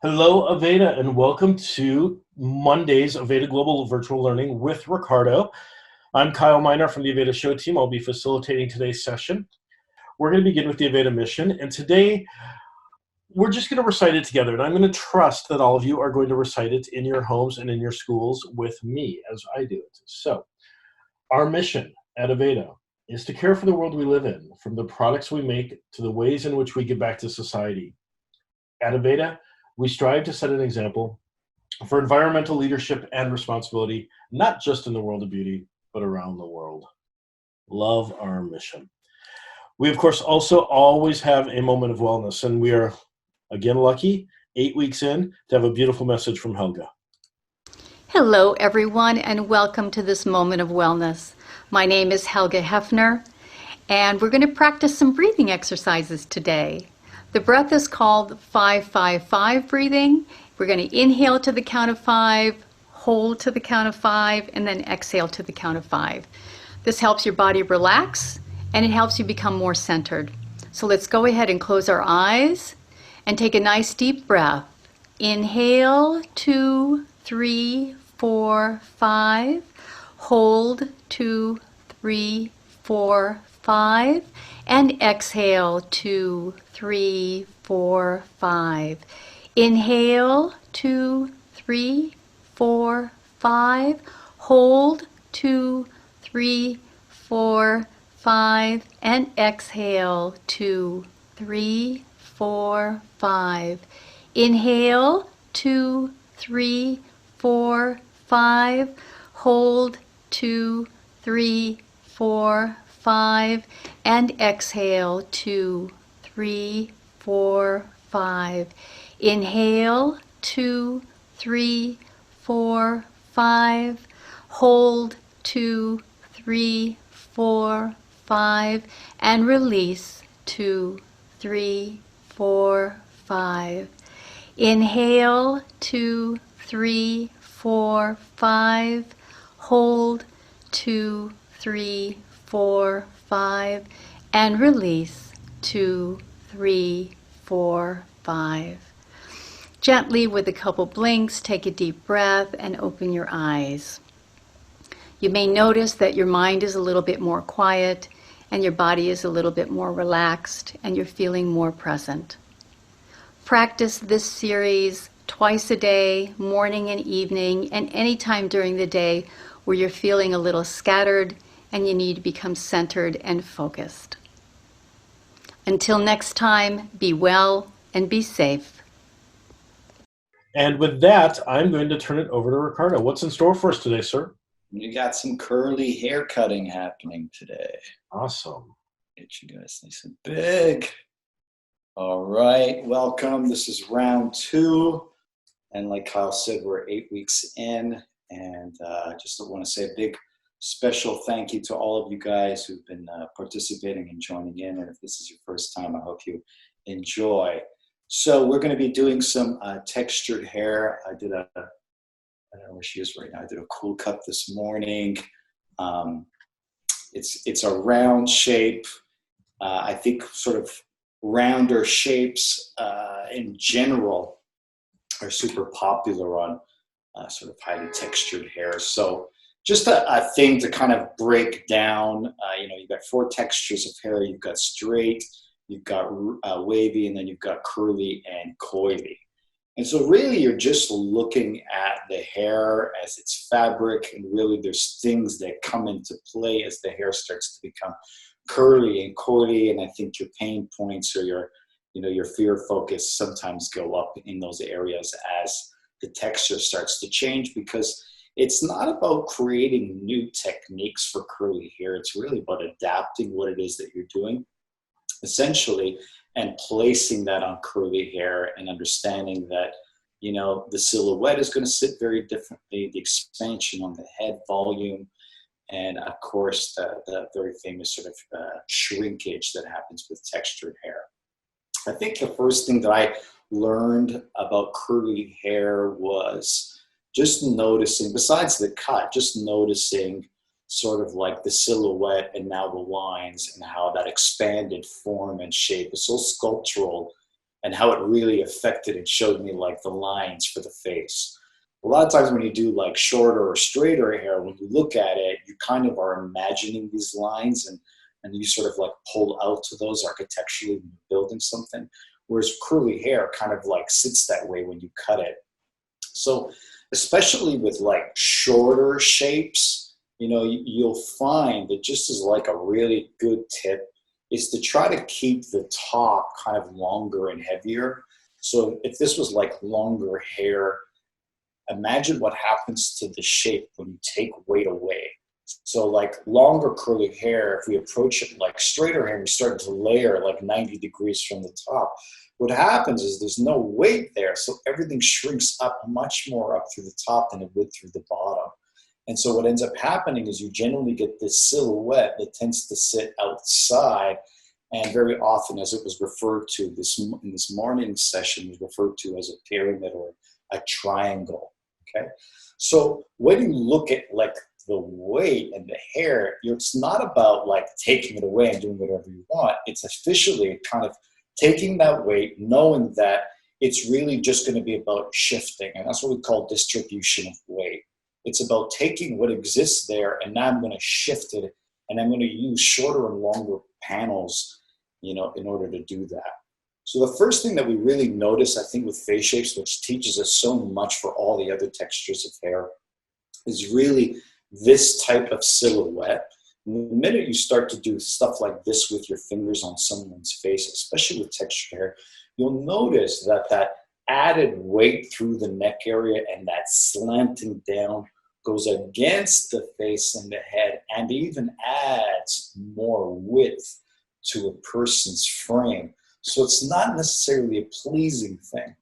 Hello, Aveda, and welcome to Monday's Aveda Global Virtual Learning with Ricardo. I'm Kyle Miner from the Aveda Show team. I'll be facilitating today's session. We're going to begin with the Aveda mission, and today we're just going to recite it together, and I'm going to trust that all of you are going to recite it in your homes and in your schools with me as I do it. So, our mission at Aveda is to care for the world we live in, from the products we make to the ways in which we give back to society. At Aveda, we strive to set an example for environmental leadership and responsibility, not just in the world of beauty, but around the world. Love our mission. We, of course, also always have a moment of wellness, and we are, again, lucky, 8 weeks in, to have a beautiful message from Helga. Hello, everyone, and welcome to this moment of wellness. My name is Helga Hefner, and we're going to practice some breathing exercises today. The breath is called 5-5-5 breathing. We're going to inhale to the count of 5, hold to the count of 5, and then exhale to the count of 5. This helps your body relax, and it helps you become more centered. So let's go ahead and close our eyes and take a nice deep breath. Inhale, 2, 3, 4, 5. Hold, 2, 3, 4, 5. And exhale, 2, 3, 4, 5. Inhale, 2, 3, 4, 5. Hold, 2, 3, 4, 5. And exhale, 2, 3, 4, 5. Inhale, 2, 3, 4, 5. Hold, 2, 3, 4, 5. And exhale, 2, 3, 4, 5. Inhale, 2, 3, 4, 5. Hold, 2, 3, 4, 5. And release, 2, 3, 4, 5. Inhale, 2, 3, 4, 5. Hold, 2, 3, 4, 5. And release, 2, 3, 4, 5. Gently, with a couple blinks, take a deep breath and open your eyes. You may notice that your mind is a little bit more quiet and your body is a little bit more relaxed and you're feeling more present. Practice this series twice a day, morning and evening, and anytime during the day where you're feeling a little scattered and you need to become centered and focused. Until next time, be well and be safe. And with that, I'm going to turn it over to Ricardo. What's in store for us today, sir? We got some curly hair cutting happening today. Awesome. Get you guys nice and big. All right, welcome. This is round 2. And like Kyle said, we're 8 weeks in. And I just want to say a big special thank you to all of you guys who've been participating and joining in. And if this is your first time, I hope you enjoy. So we're going to be doing some textured hair. I don't know where she is right now. I did a cool cut this morning. It's a round shape. I think sort of rounder shapes in general are super popular on sort of highly textured hair. So just a thing to kind of break down. You've got 4 textures of hair. You've got straight, you've got wavy, and then you've got curly and coily. And so really you're just looking at the hair as its fabric, and really there's things that come into play as the hair starts to become curly and coily. And I think your pain points or your fear focus sometimes go up in those areas as the texture starts to change, because it's not about creating new techniques for curly hair. It's really about adapting what it is that you're doing, essentially, and placing that on curly hair and understanding that, the silhouette is going to sit very differently, the expansion on the head volume, and of course, the very famous sort of shrinkage that happens with textured hair. I think the first thing that I learned about curly hair was just noticing, besides the cut, just noticing sort of like the silhouette and now the lines and how that expanded form and shape is so sculptural and how it really affected and showed me like the lines for the face. A lot of times when you do like shorter or straighter hair, when you look at it, you kind of are imagining these lines, and you sort of like pull out to those architecturally when you're building something. Whereas curly hair kind of like sits that way when you cut it. So especially with like shorter shapes, you know, you'll find that just as like a really good tip is to try to keep the top kind of longer and heavier. So if this was like longer hair, imagine what happens to the shape when you take weight away. So like longer curly hair, if we approach it like straighter hair, we start to layer like 90 degrees from the top. What happens is there's no weight there, so everything shrinks up much more up through the top than it would through the bottom. And so what ends up happening is you generally get this silhouette that tends to sit outside, and very often, as it was referred to in this morning session, was referred to as a pyramid or a triangle. Okay, so when you look at like the weight and the hair, it's not about like taking it away and doing whatever you want. It's officially kind of taking that weight, knowing that it's really just going to be about shifting, and that's what we call distribution of weight. It's about taking what exists there, and now I'm going to shift it, and I'm going to use shorter and longer panels, you know, in order to do that. So the first thing that we really notice, I think, with face shapes, which teaches us so much for all the other textures of hair, is really this type of silhouette. And the minute you start to do stuff like this with your fingers on someone's face, especially with textured hair, you'll notice that that added weight through the neck area and that slanting down goes against the face and the head, and even adds more width to a person's frame. So it's not necessarily a pleasing thing.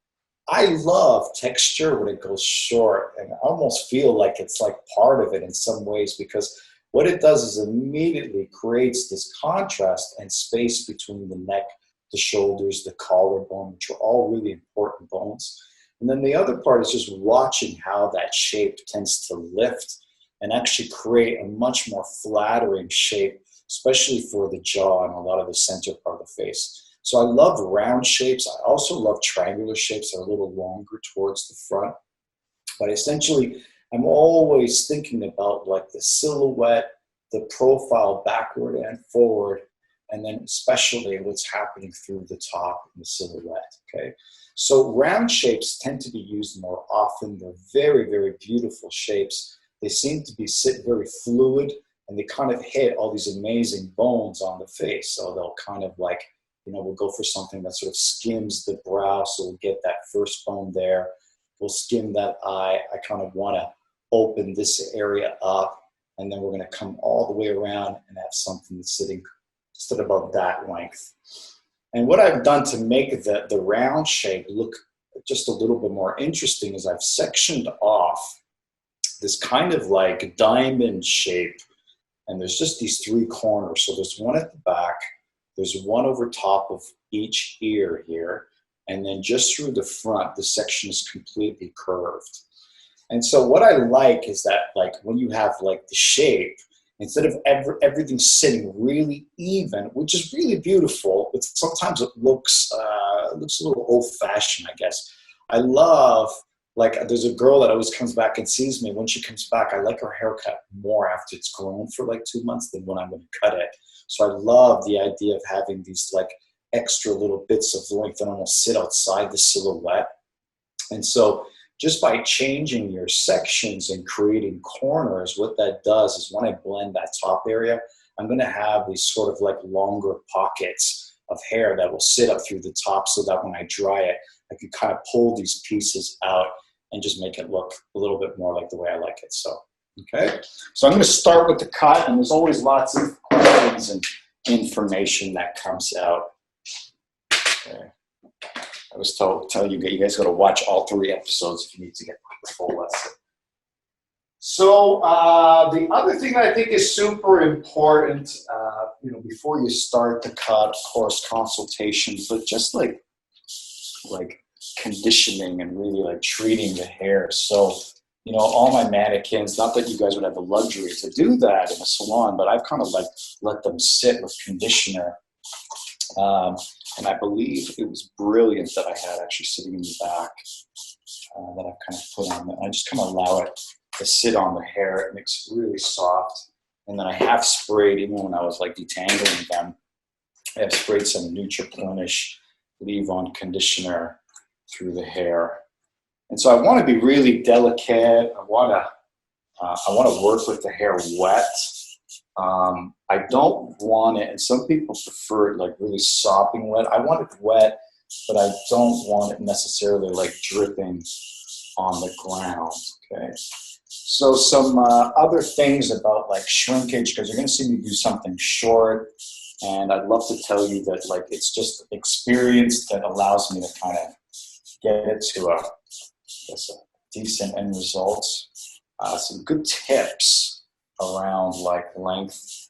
I love texture when it goes short, and I almost feel like it's like part of it in some ways, because what it does is immediately creates this contrast and space between the neck, the shoulders, the collarbone, which are all really important bones. And then the other part is just watching how that shape tends to lift and actually create a much more flattering shape, especially for the jaw and a lot of the center part of the face. So I love round shapes. I also love triangular shapes that are a little longer towards the front. But essentially, I'm always thinking about like the silhouette, the profile backward and forward, and then especially what's happening through the top in the silhouette, okay? So round shapes tend to be used more often. They're very, very beautiful shapes. They seem to be very fluid, and they kind of hit all these amazing bones on the face. So they'll kind of like, you know, we'll go for something that sort of skims the brow, so we'll get that first bone there. We'll skim that eye. I kind of want to open this area up, and then we're going to come all the way around and have something that's sitting just at about that length. And what I've done to make the round shape look just a little bit more interesting is I've sectioned off this kind of like diamond shape, and there's just these three corners. So there's one at the back, there's one over top of each ear here, and then just through the front, the section is completely curved. And so what I like is that, like, when you have like the shape, instead of everything sitting really even, which is really beautiful, but sometimes it looks a little old-fashioned, I guess. I love, like, there's a girl that always comes back and sees me. When she comes back, I like her haircut more after it's grown for like 2 months than when I'm going to cut it. So I love the idea of having these like extra little bits of length that almost sit outside the silhouette. And so just by changing your sections and creating corners, what that does is when I blend that top area, I'm going to have these sort of like longer pockets of hair that will sit up through the top, so that when I dry it, I can kind of pull these pieces out and just make it look a little bit more like the way I like it. So, okay. So I'm going to start with the cut, and there's always lots of questions and information that comes out. Okay. I was telling you guys got to watch all 3 episodes if you need to get the full lesson. So the other thing that I think is super important, before you start the cut, of course, consultations, but just like conditioning and really like treating the hair. So, all my mannequins, not that you guys would have the luxury to do that in a salon, but I've kind of like let them sit with conditioner. And I believe it was Brilliant that I had actually sitting in the back that I've kind of put on. And I just kind of allow it to sit on the hair. It makes it really soft. And then I have sprayed, even when I was like detangling them, I have sprayed some Nutriplenish leave-on conditioner through the hair. And so I want to be really delicate. I want to work with the hair wet. I don't want it, and some people prefer it like really sopping wet. I want it wet, but I don't want it necessarily like dripping on the ground, okay? So some other things about like shrinkage, because you're going to see me do something short, and I'd love to tell you that like it's just experience that allows me to kind of get it to a decent end results. Some good tips around like length.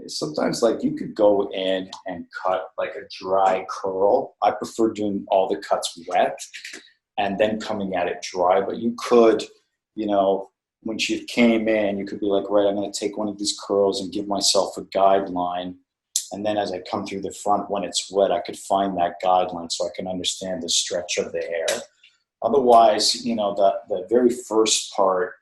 Sometimes like you could go in and cut like a dry curl. I prefer doing all the cuts wet and then coming at it dry, but you could, you know, when you came in, you could be like, right, I'm going to take one of these curls and give myself a guideline. And then as I come through the front, when it's wet, I could find that guideline so I can understand the stretch of the hair. Otherwise, you know, the very first part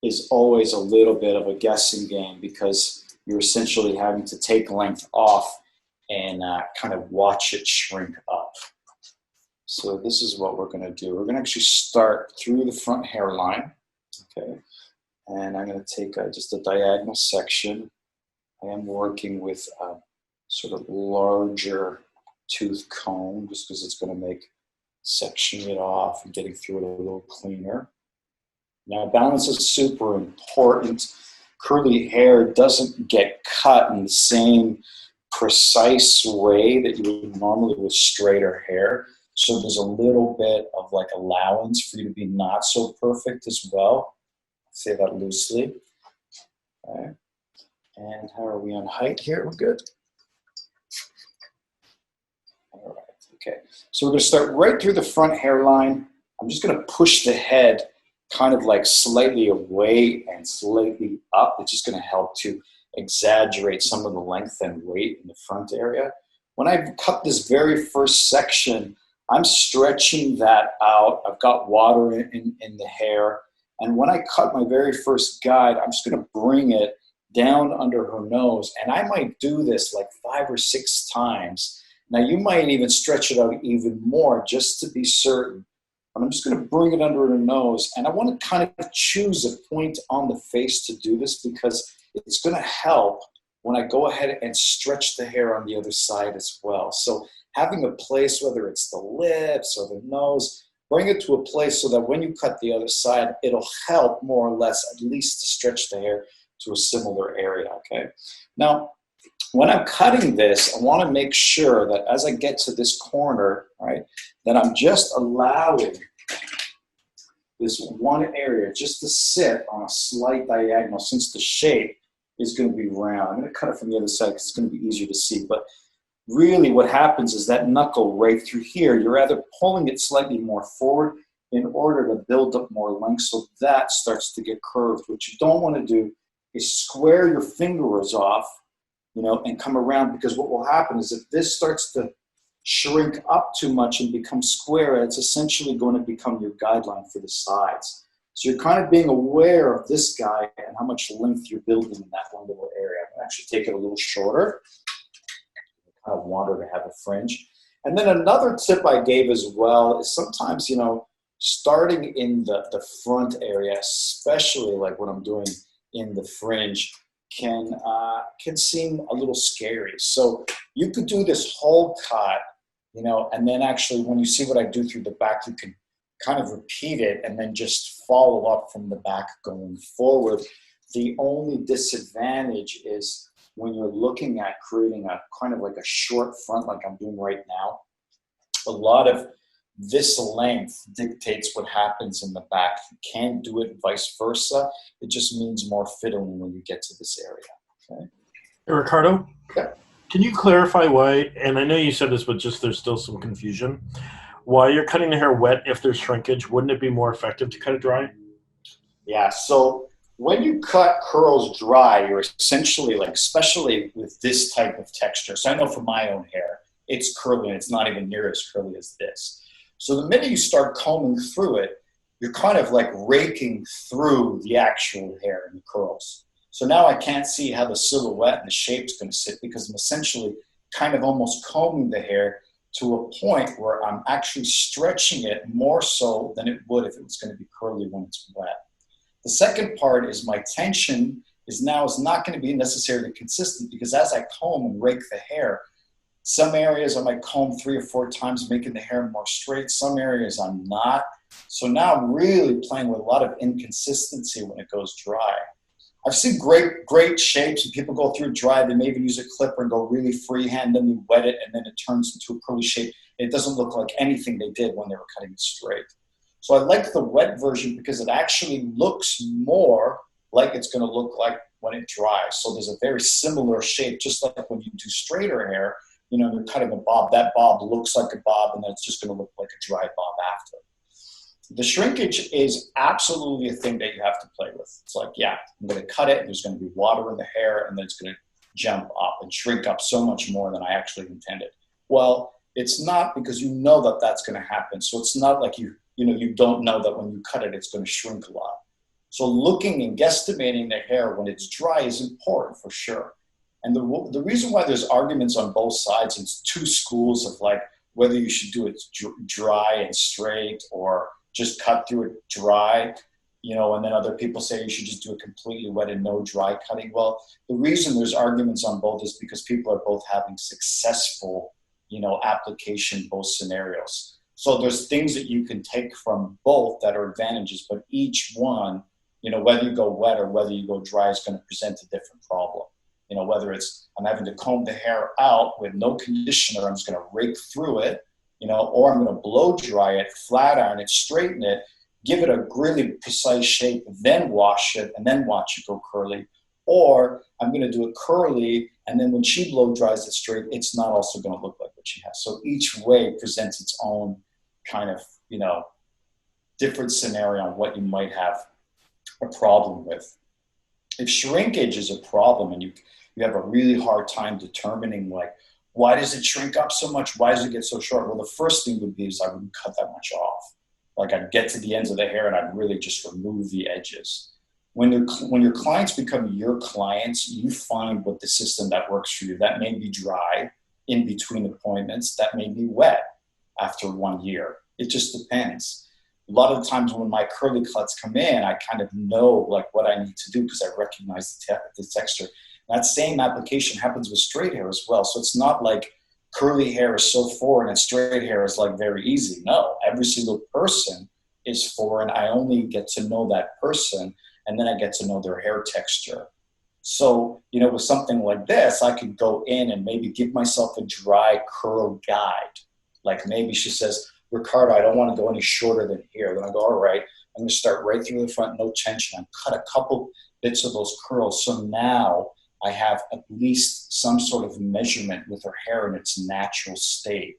is always a little bit of a guessing game because you're essentially having to take length off and kind of watch it shrink up. So this is what we're going to do. We're going to actually start through the front hairline, okay? And I'm going to take just a diagonal section. I am working with a sort of larger tooth comb just because it's going to make sectioning it off and getting through it a little cleaner. Now, balance is super important. Curly hair doesn't get cut in the same precise way that you would normally with straighter hair. So there's a little bit of like allowance for you to be not so perfect as well. Say that loosely. Okay. And how are we on height here? We're good. All right. Okay. So we're going to start right through the front hairline. I'm just going to push the head kind of like slightly away and slightly up. It's just going to help to exaggerate some of the length and weight in the front area. When I cut this very first section, I'm stretching that out. I've got water in the hair. And when I cut my very first guide, I'm just going to bring it down under her nose. And I might do this like 5 or 6 times. Now you might even stretch it out even more just to be certain. I'm just going to bring it under her nose, and I want to kind of choose a point on the face to do this because it's going to help when I go ahead and stretch the hair on the other side as well. So having a place, whether it's the lips or the nose, bring it to a place so that when you cut the other side, it'll help more or less at least to stretch the hair to a similar area, okay? Now, when I'm cutting this, I want to make sure that as I get to this corner, right, that I'm just allowing this one area just to sit on a slight diagonal since the shape is going to be round. I'm going to cut it from the other side because it's going to be easier to see. But really what happens is that knuckle right through here, you're either pulling it slightly more forward in order to build up more length so that starts to get curved. What you don't want to do is square your fingers off, you know, and come around, because what will happen is if this starts to shrink up too much and become square, it's essentially going to become your guideline for the sides. So you're kind of being aware of this guy and how much length you're building in that one little area. I'm going to actually take it a little shorter. I kind of want her to have a fringe. And then another tip I gave as well is sometimes, you know, starting in the front area, especially like what I'm doing in the fringe, can seem a little scary. So you could do this whole cut, you know, and then actually when you see what I do through the back, you can kind of repeat it and then just follow up from the back going forward. The only disadvantage is when you're looking at creating a kind of like a short front like I'm doing right now, a lot of this length dictates what happens in the back. You can't do it vice versa. It just means more fiddling when you get to this area. Okay? Hey, Ricardo? Yeah. Can you clarify why, and I know you said this, but just there's still some confusion, why you're cutting the hair wet if there's shrinkage? Wouldn't it be more effective to cut it dry? Yeah, so when you cut curls dry, you're essentially like, especially with this type of texture, so I know for my own hair, it's curly and it's not even near as curly as this. So the minute you start combing through it, you're kind of like raking through the actual hair and the curls. So now I can't see how the silhouette and the shape's going to sit because I'm essentially kind of almost combing the hair to a point where I'm actually stretching it more so than it would if it was going to be curly when it's wet. The second part is my tension is not going to be necessarily consistent because as I comb and rake the hair, some areas I might comb 3 or 4 times, making the hair more straight. Some areas I'm not. So now I'm really playing with a lot of inconsistency when it goes dry. I've seen great shapes, and people go through dry. They maybe use a clipper and go really freehand, then they wet it, and then it turns into a curly shape. It doesn't look like anything they did when they were cutting it straight. So I like the wet version because it actually looks more like it's going to look like when it dries. So there's a very similar shape, just like when you do straighter hair. You know, you're cutting a bob. That bob looks like a bob, and then it's just going to look like a dry bob after. The shrinkage is absolutely a thing that you have to play with. It's like, yeah, I'm going to cut it, and there's going to be water in the hair, and then it's going to jump up and shrink up so much more than I actually intended. Well, it's not, because you know that that's going to happen. So it's not like you don't know that when you cut it, it's going to shrink a lot. So looking and guesstimating the hair when it's dry is important for sure. And the reason why there's arguments on both sides, it's 2 schools of like whether you should do it dry and straight or just cut through it dry, you know, and then other people say you should just do it completely wet and no dry cutting. Well, the reason there's arguments on both is because people are both having successful, you know, application, both scenarios. So there's things that you can take from both that are advantages, but each one, you know, whether you go wet or whether you go dry is going to present a different problem. You know, whether it's I'm having to comb the hair out with no conditioner, I'm just going to rake through it, you know, or I'm going to blow dry it, flat iron it, straighten it, give it a really precise shape, then wash it, and then watch it go curly. Or I'm going to do it curly, and then when she blow dries it straight, it's not also going to look like what she has. So each way presents its own kind of, you know, different scenario on what you might have a problem with. If shrinkage is a problem and you have a really hard time determining, like, why does it shrink up so much? Why does it get so short? Well, the first thing would be is I wouldn't cut that much off. Like, I'd get to the ends of the hair and I'd really just remove the edges. When your clients become your clients, you find what the system that works for you. That may be dry in between appointments. That may be wet after 1 year. It just depends. A lot of the times when my curly cuts come in, I kind of know like what I need to do because I recognize the texture. That same application happens with straight hair as well. So it's not like curly hair is so foreign and straight hair is like very easy. No, every single person is foreign. I only get to know that person, and then I get to know their hair texture. So, you know, with something like this, I could go in and maybe give myself a dry curl guide. Like maybe she says, Ricardo, I don't want to go any shorter than here. Then I go, all right, I'm going to start right through the front, no tension. I cut a couple bits of those curls. So now I have at least some sort of measurement with her hair in its natural state.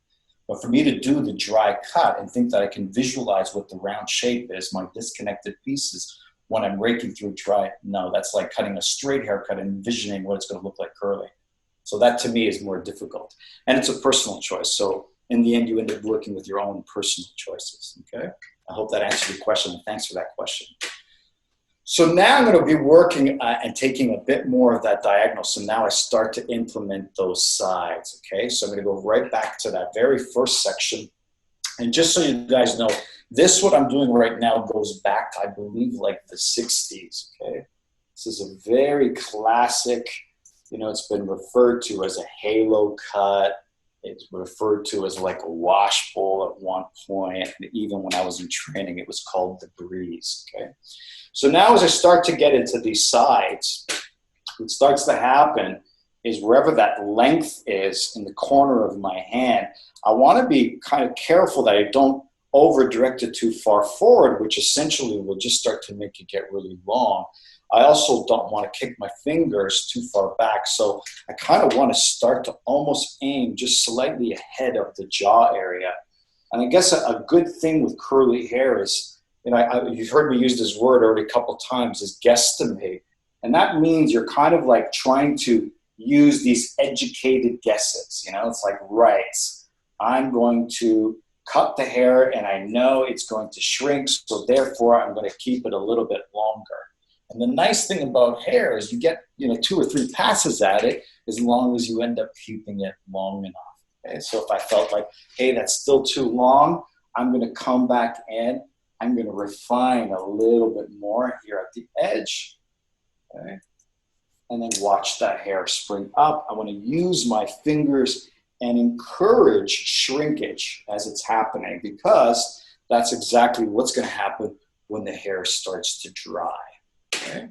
But for me to do the dry cut and think that I can visualize what the round shape is, my disconnected pieces, when I'm raking through dry, no, that's like cutting a straight haircut and envisioning what it's going to look like curly. So that to me is more difficult. And it's a personal choice. So in the end, you end up working with your own personal choices, okay? I hope that answered your question. Thanks for that question. So now I'm going to be working and taking a bit more of that diagonal. So now I start to implement those sides, okay? So I'm going to go right back to that very first section. And just so you guys know, this, what I'm doing right now, goes back, I believe, like the 60s, okay? This is a very classic, you know, it's been referred to as a halo cut. It's referred to as like a wash bowl at one point. And even when I was in training, it was called the breeze, okay? So now as I start to get into these sides, what starts to happen is wherever that length is in the corner of my hand, I want to be kind of careful that I don't over direct it too far forward, which essentially will just start to make it get really long. I also don't want to kick my fingers too far back. So I kind of want to start to almost aim just slightly ahead of the jaw area. And I guess a good thing with curly hair is, you know, you've heard me use this word already a couple of times, is guesstimate. And that means you're kind of like trying to use these educated guesses. You know, it's like, right, I'm going to cut the hair and I know it's going to shrink, so therefore I'm going to keep it a little bit longer. And the nice thing about hair is you get, 2 or 3 passes at it as long as you end up keeping it long enough. Okay? So if I felt like, hey, that's still too long, I'm going to come back in. I'm going to refine a little bit more here at the edge. Okay? And then watch that hair spring up. I want to use my fingers and encourage shrinkage as it's happening, because that's exactly what's going to happen when the hair starts to dry. Okay?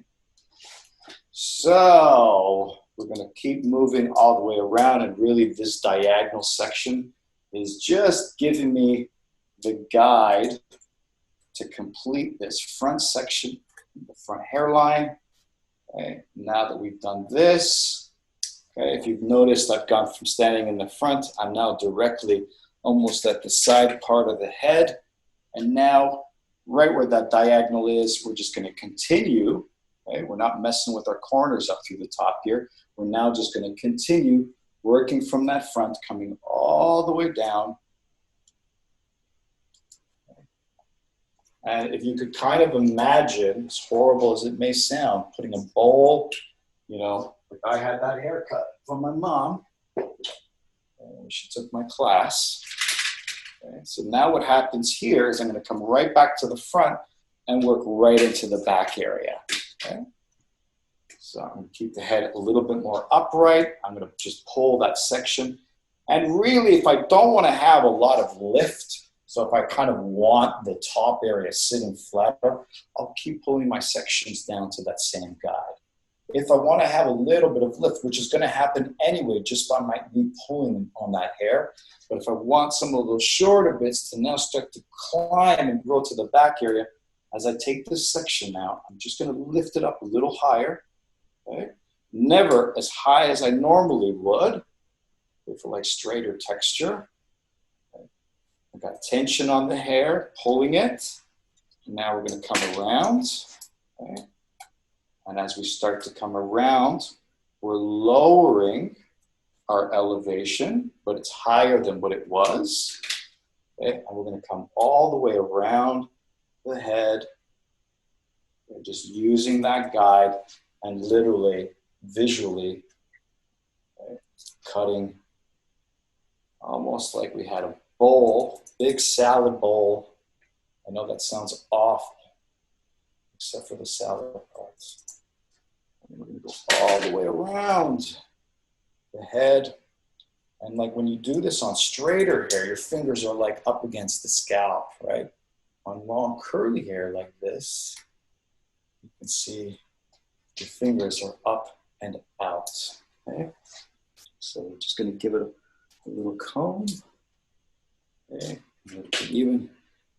So we're going to keep moving all the way around, and really this diagonal section is just giving me the guide to complete this front section, the front hairline. Okay, now that we've done this, okay, if you've noticed, I've gone from standing in the front, I'm now directly almost at the side part of the head. And now, right where that diagonal is, we're just going to continue. Okay, we're not messing with our corners up through the top here. We're now just going to continue working from that front, coming all the way down. And if you could kind of imagine, as horrible as it may sound, putting a bowl, like I had that haircut from my mom. She took my class. Okay, so now what happens here is I'm going to come right back to the front and work right into the back area. Okay? So I'm going to keep the head a little bit more upright. I'm going to just pull that section. And really, if I don't want to have a lot of lift, so if I kind of want the top area sitting flatter, I'll keep pulling my sections down to that same guide. If I want to have a little bit of lift, which is going to happen anyway just by me pulling on that hair, but if I want some of those shorter bits to now start to climb and grow to the back area, as I take this section out, I'm just going to lift it up a little higher. Okay? Never as high as I normally would, for like straighter texture. I've got tension on the hair, pulling it. Now we're going to come around. Okay? And as we start to come around, we're lowering our elevation, but it's higher than what it was. Okay? And we're going to come all the way around the head. We're just using that guide and literally, visually, okay, cutting almost like we had a bowl, big salad bowl. I know that sounds awful, except for the salad parts. And we're going to go all the way around the head. And like when you do this on straighter hair, your fingers are like up against the scalp, right? On long curly hair like this, you can see your fingers are up and out. Okay? So we're just going to give it a little comb. Okay. Even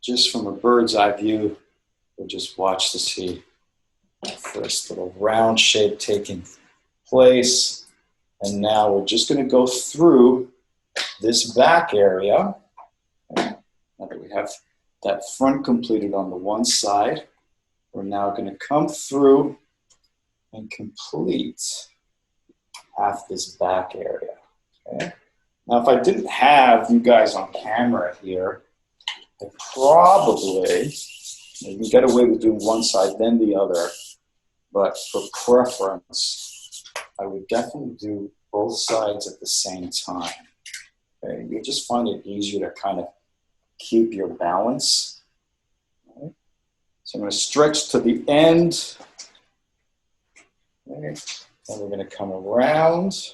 just from a bird's eye view, we'll just watch to see the first little round shape taking place. And now we're just going to go through this back area. Okay. Now that we have that front completed on the one side, we're now going to come through and complete half this back area. Okay. Now, if I didn't have you guys on camera here, I probably, you can get away with doing one side then the other, but for preference, I would definitely do both sides at the same time. Okay? You'll just find it easier to kind of keep your balance. Okay? So I'm going to stretch to the end. Okay? And we're going to come around.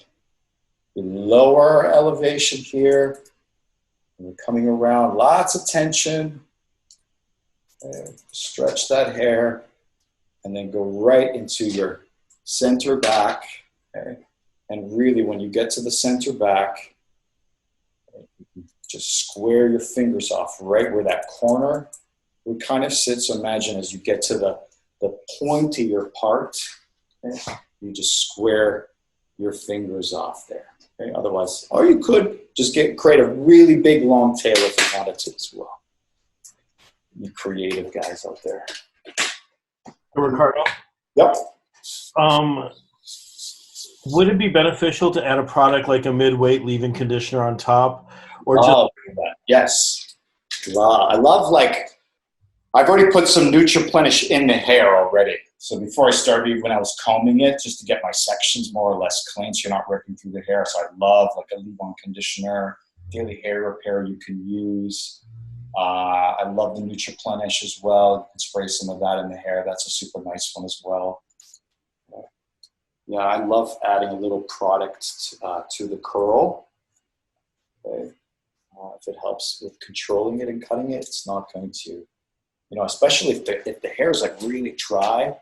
We lower our elevation here. And we're coming around, lots of tension. Okay. Stretch that hair. And then go right into your center back. Okay. And really, when you get to the center back, just square your fingers off right where that corner would kind of sit. So imagine as you get to the pointier part, okay, you just square your fingers off there. Okay? Otherwise, or you could just create a really big long tail if you wanted to as well. You creative guys out there. Ricardo? Yep. Would it be beneficial to add a product like a mid-weight leave-in conditioner on top, or just Love that. Yes. I love, like, I've already put some Nutriplenish in the hair already. So before I started, when I was combing it, just to get my sections more or less clean so you're not ripping through the hair. So I love like a leave-on conditioner, daily hair repair you can use. I love the Nutriplenish as well. You can spray some of that in the hair. That's a super nice one as well. Yeah, I love adding a little product to the curl. Okay. If it helps with controlling it and cutting it, it's not going to, you know, especially if the hair is like really dry,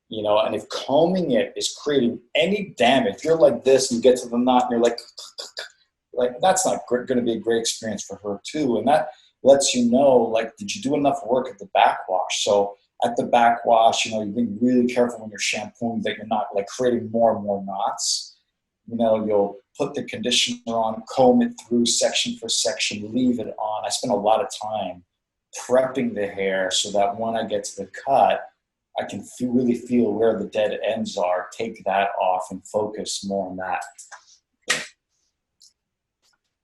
you know, and if combing it is creating any damage, if you're like this and you get to the knot and you're like that's not going to be a great experience for her too. And that lets you know, like, did you do enough work at the backwash? So at the backwash, you know, you're being really careful when you're shampooing that you're not like creating more and more knots. You know, you'll put the conditioner on, comb it through section for section, leave it on. I spend a lot of time prepping the hair so that when I get to the cut, I can really feel where the dead ends are, take that off and focus more on that. Okay.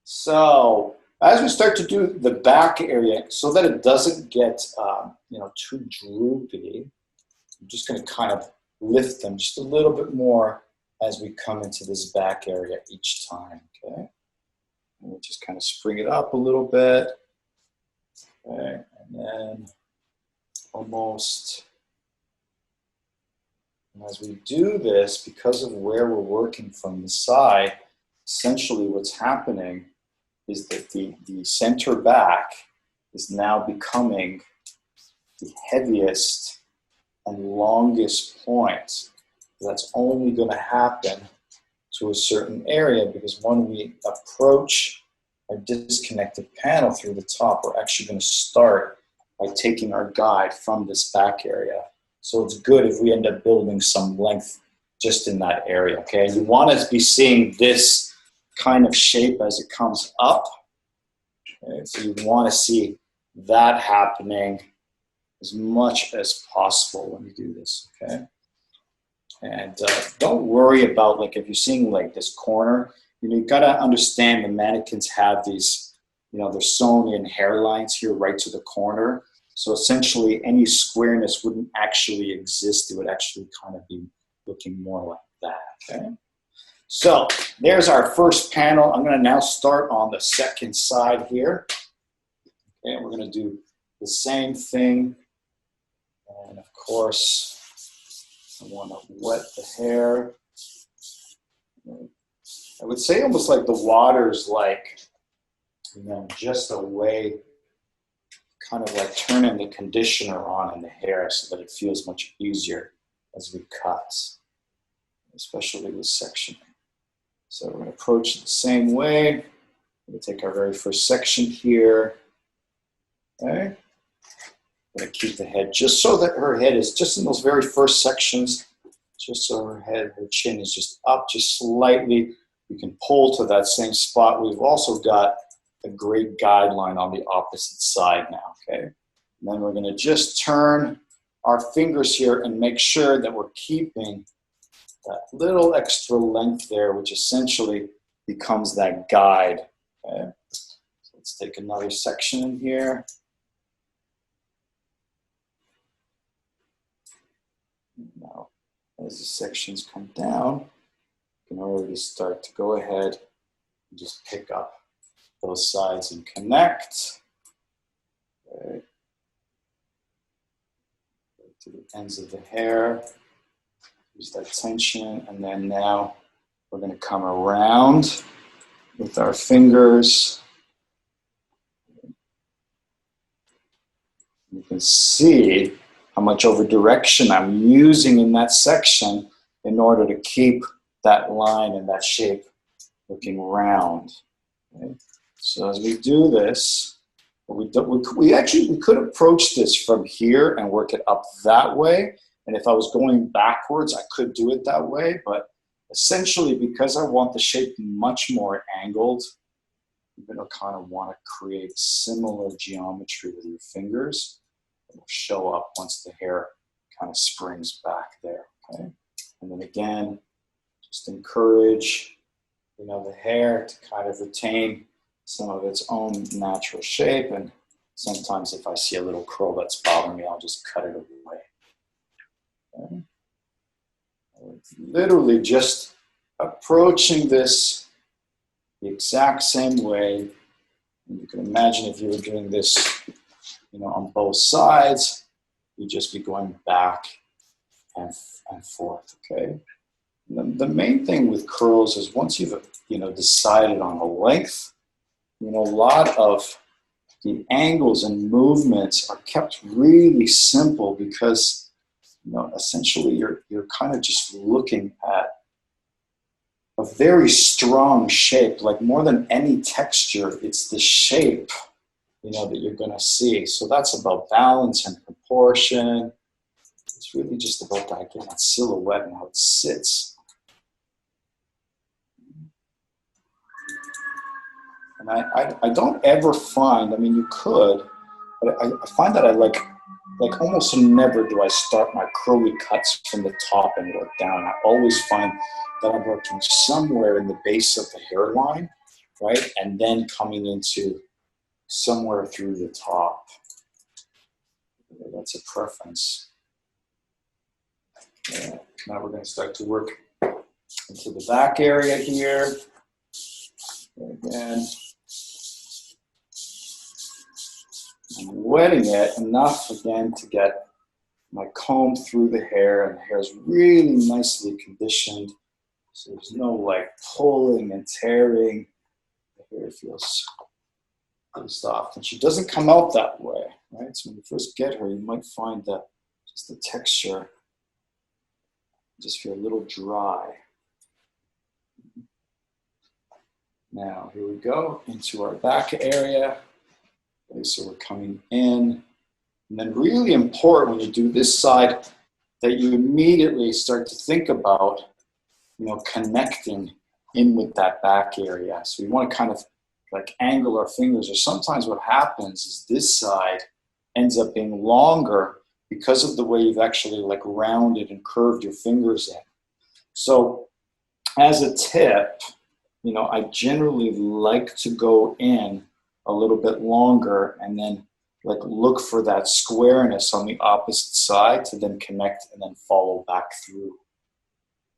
So as we start to do the back area, so that it doesn't get you know, too droopy, I'm just going to kind of lift them just a little bit more as we come into this back area each time, okay? And we'll just kind of spring it up a little bit, okay? And then almost, and as we do this, because of where we're working from the side, essentially what's happening is that the center back is now becoming the heaviest and longest point. That's only going to happen to a certain area, because when we approach our disconnected panel through the top, we're actually going to start by taking our guide from this back area. So it's good if we end up building some length just in that area, okay? You want to be seeing this kind of shape as it comes up. Okay? So you want to see that happening as much as possible when you do this, okay? And don't worry about, like, if you're seeing like this corner, you know, you got to understand the mannequins have these, you know, they're sewn in hairlines here right to the corner. So essentially any squareness wouldn't actually exist. It would actually kind of be looking more like that, okay? So there's our first panel. I'm going to now start on the second side here. Okay, we're going to do the same thing. And of course, I want to wet the hair. I would say almost like the water's like, you know, just a way, kind of like turning the conditioner on in the hair so that it feels much easier as we cut, especially with sectioning. So we're going to approach it the same way. We're going to take our very first section here. Okay. I'm going to keep the head just so that her head is just in those very first sections, just so her chin is just up just slightly. You can pull to that same spot. We've also got a great guideline on the opposite side now, okay? And then we're going to just turn our fingers here and make sure that we're keeping that little extra length there, which essentially becomes that guide, okay? So let's take another section in here. Now, as the sections come down, you can already start to go ahead and just pick up those sides and connect. Okay. Go to the ends of the hair. Use that tension, and then now we're going to come around with our fingers. You can see how much over direction I'm using in that section in order to keep that line and that shape looking round. Okay? So as we do this, we could approach this from here and work it up that way. And if I was going backwards, I could do it that way. But essentially, because I want the shape much more angled, you're going to kind of want to create similar geometry with your fingers. It will show up once the hair kind of springs back there, okay? And then again, just encourage, the hair to kind of retain some of its own natural shape. And sometimes if I see a little curl that's bothering me, I'll just cut it away. Okay. Literally just approaching this the exact same way. And you can imagine if you were doing this, on both sides, you'd just be going back and forth, okay? The main thing with curls is once you've, decided on a length, a lot of the angles and movements are kept really simple because, essentially you're kind of just looking at a very strong shape. Like more than any texture, it's the shape, that you're going to see. So that's about balance and proportion. It's really just about that, again, that silhouette and how it sits. And I don't ever find, you could, but I find that I like almost never do I start my curly cuts from the top and work down. I always find that I'm working somewhere in the base of the hairline, right? And then coming into somewhere through the top. That's a preference. Yeah. Now we're going to start to work into the back area here. Again, I'm wetting it enough again to get my comb through the hair, and the hair is really nicely conditioned. So there's no like pulling and tearing. The hair feels pretty soft, and she doesn't come out that way, right? So when you first get her, you might find that just the texture just feel a little dry. Now here we go into our back area. Okay, so we're coming in, and then really important when you do this side that you immediately start to think about, connecting in with that back area. So we want to kind of like angle our fingers, or sometimes what happens is this side ends up being longer because of the way you've actually like rounded and curved your fingers in. So as a tip, I generally like to go in a little bit longer and then like look for that squareness on the opposite side to then connect and then follow back through.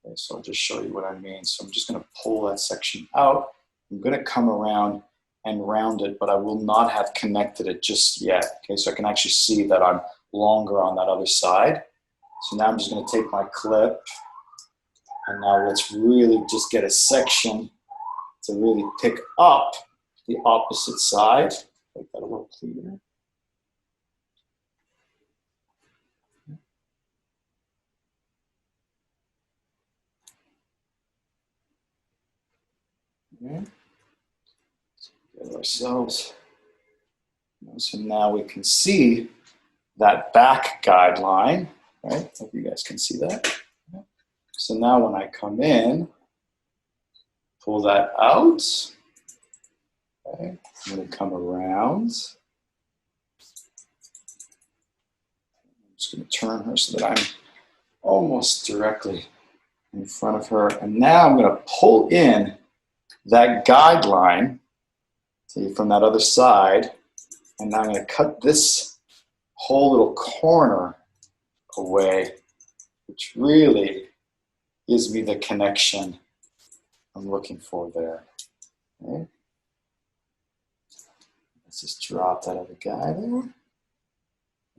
Okay, so I'll just show you what I mean. So I'm just going to pull that section out. I'm going to come around and round it, but I will not have connected it just yet. Okay, so I can actually see that I'm longer on that other side. So now I'm just going to take my clip, and now let's really just get a section to really pick up the opposite side. Make that a little cleaner. Okay. So get ourselves. So now we can see that back guideline, right? Hope you guys can see that. So now when I come in, pull that out. Okay. I'm going to come around. I'm just going to turn her so that I'm almost directly in front of her. And now I'm going to pull in that guideline, see, from that other side. And now I'm going to cut this whole little corner away, which really gives me the connection I'm looking for there. Okay. Let's just drop that other guy there.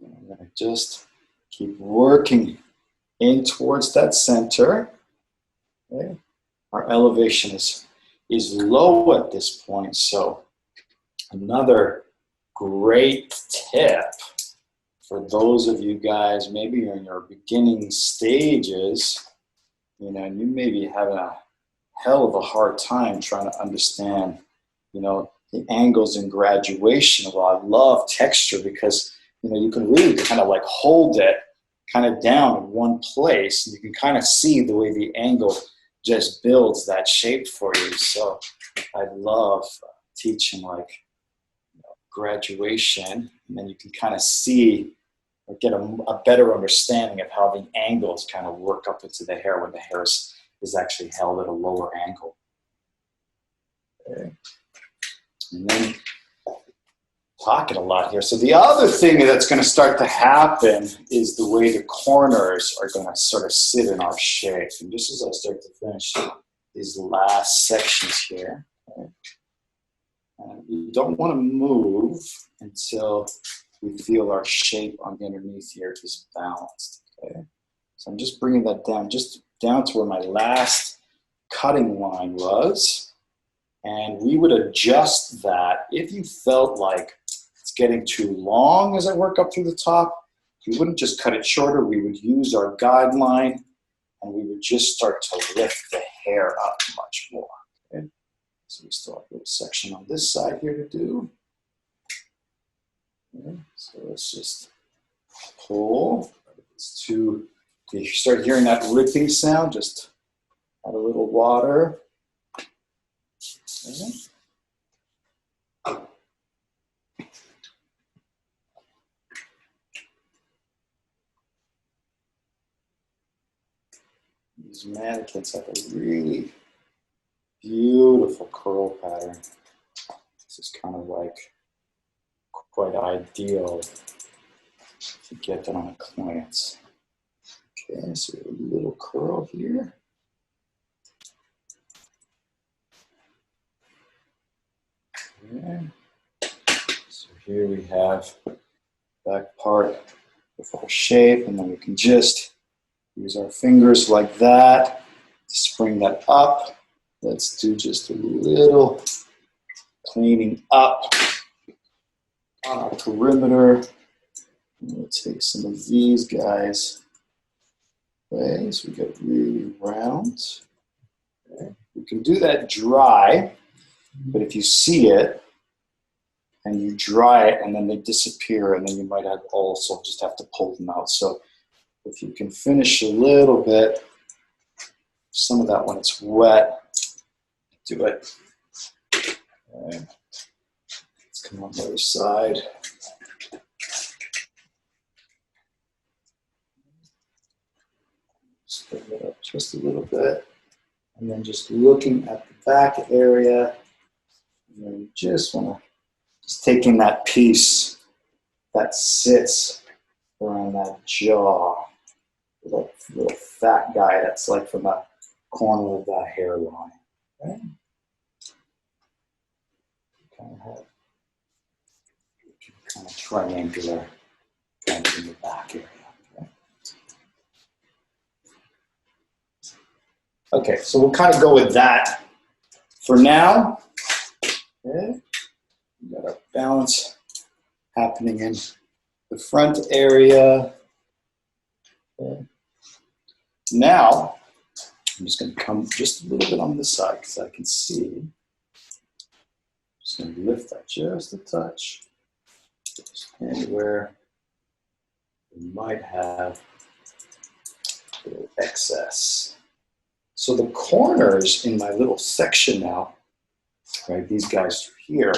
And I'm going to just keep working in towards that center. Okay. Our elevation is low at this point, so another great tip for those of you guys, maybe you're in your beginning stages, and you may be having a hell of a hard time trying to understand, the angles in graduation. Well, I love texture because, you can really kind of like hold it kind of down in one place, and you can kind of see the way the angle just builds that shape for you. So I love teaching like graduation, and then you can kind of see or get a better understanding of how the angles kind of work up into the hair when the hair is is actually held at a lower angle. Okay. And then talking a lot here. So the other thing that's going to start to happen is the way the corners are going to sort of sit in our shape. And just as I start to finish these last sections here, okay, you don't want to move until we feel our shape on the underneath here is balanced. Okay, so I'm just bringing that down, just down to where my last cutting line was, and we would adjust that if you felt like it's getting too long as I work up through the top. We wouldn't just cut it shorter. We would use our guideline, and we would just start to lift the hair up much more. Okay? So we still have a little section on this side here to do. Okay, so let's just pull. It's too, if you start hearing that ripping sound, just add a little water. Okay. These mannequins have a really beautiful curl pattern. This is kind of like quite ideal to get that on a client's. Okay, so we have a little curl here. Okay. So here we have back part of our shape, and then we can just use our fingers like that to spring that up. Let's do just a little cleaning up on our perimeter. And we'll take some of these guys. Okay, so we get really round. Okay. We can do that dry, but if you see it and you dry it and then they disappear, and then you might have also just have to pull them out. So if you can finish a little bit, some of that when it's wet, do it. Okay. Let's come on the other side. Bring it up just a little bit, and then just looking at the back area, and then you just want to just take in that piece that sits around that jaw, that little fat guy that's like from the corner of that hairline. Okay? Kind of triangular kind of in the back area. Okay, so we'll kind of go with that for now. Okay, we got our balance happening in the front area. Okay. Now, I'm just going to come just a little bit on this side because I can see. Just going to lift that just a touch. Just anywhere we might have a little excess. So the corners in my little section now, right, these guys here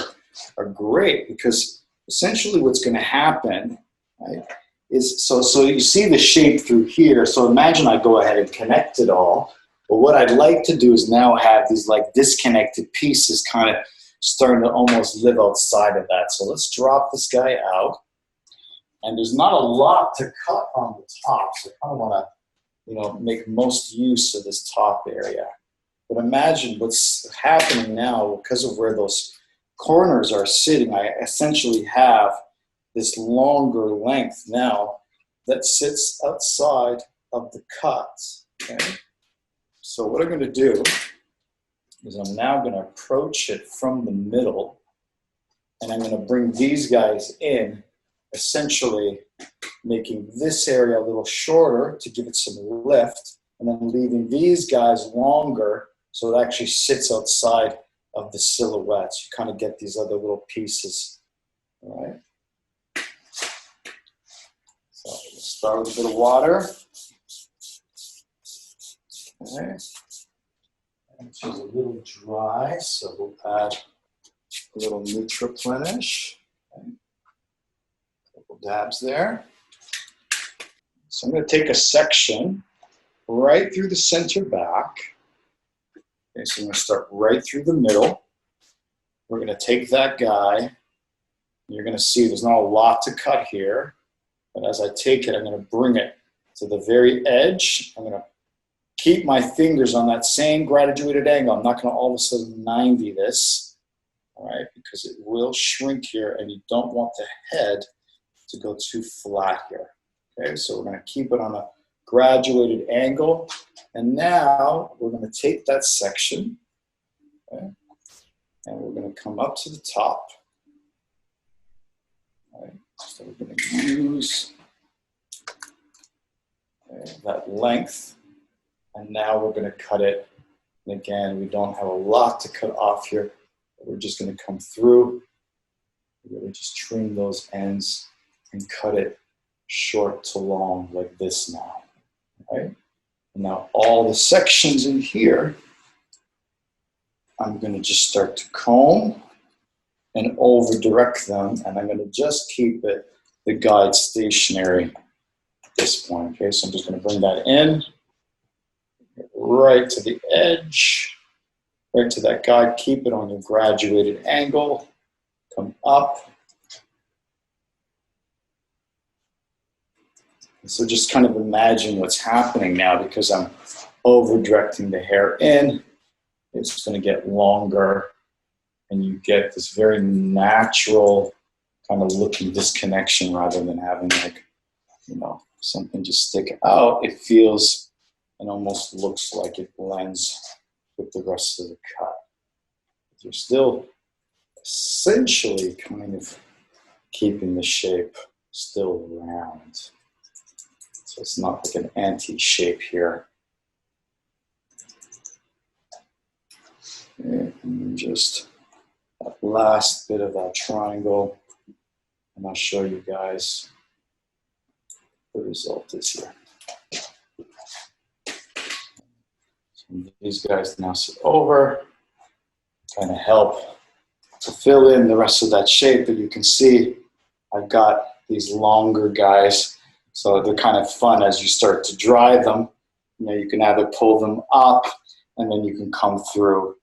are great because essentially what's going to happen, right, is so you see the shape through here. So imagine I go ahead and connect it all. But what I'd like to do is now have these like disconnected pieces kind of starting to almost live outside of that. So let's drop this guy out. And there's not a lot to cut on the top. So I kind of want to make most use of this top area. But imagine what's happening now because of where those corners are sitting. I essentially have this longer length now that sits outside of the cut. Okay? So what I'm going to do is I'm now going to approach it from the middle, and I'm going to bring these guys in, essentially making this area a little shorter to give it some lift, and then leaving these guys longer so it actually sits outside of the silhouette. You kind of get these other little pieces, all right? So we'll start with a bit of water. Okay. And she's a little dry, so we'll add a little Nutriplenish. Okay. A couple dabs there. So I'm going to take a section right through the center back. Okay, so I'm going to start right through the middle. We're going to take that guy. You're going to see there's not a lot to cut here. But as I take it, I'm going to bring it to the very edge. I'm going to keep my fingers on that same graduated angle. I'm not going to all of a sudden 90 this, all right, because it will shrink here, and you don't want the head to go too flat here. Okay, so we're going to keep it on a graduated angle. And now we're going to take that section, okay, and we're going to come up to the top. All right, so we're going to use that length, and now we're going to cut it. And again, we don't have a lot to cut off here. We're just going to come through, really just trim those ends and cut it short to long like this now. Right? And now all the sections in here, I'm going to just start to comb and over direct them, and I'm going to just keep the guide stationary at this point. Okay, so I'm just going to bring that in, right to the edge, right to that guide. Keep it on your graduated angle. Come up. And so just kind of imagine what's happening now, because I'm over directing the hair in. It's going to get longer, and you get this very natural kind of looking disconnection rather than having, like, you know, something just stick out. It feels and almost looks like it blends with the rest of the cut. You're still essentially kind of keeping the shape still round. So it's not like an anti-shape here. And then just that last bit of that triangle, and I'll show you guys the result is here. So these guys now sit over, kind of help to fill in the rest of that shape. But you can see I've got these longer guys, so they're kind of fun as you start to dry them. You know, you can either pull them up, and then you can come through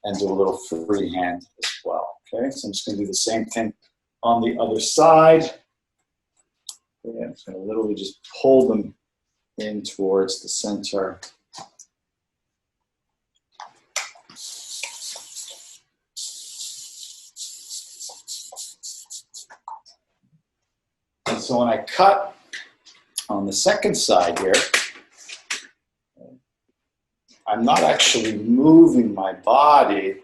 and do a little freehand as well. Okay, so I'm just going to do the same thing on the other side. Okay, I'm just going to literally just pull them in towards the center. And so when I cut on the second side here, I'm not actually moving my body.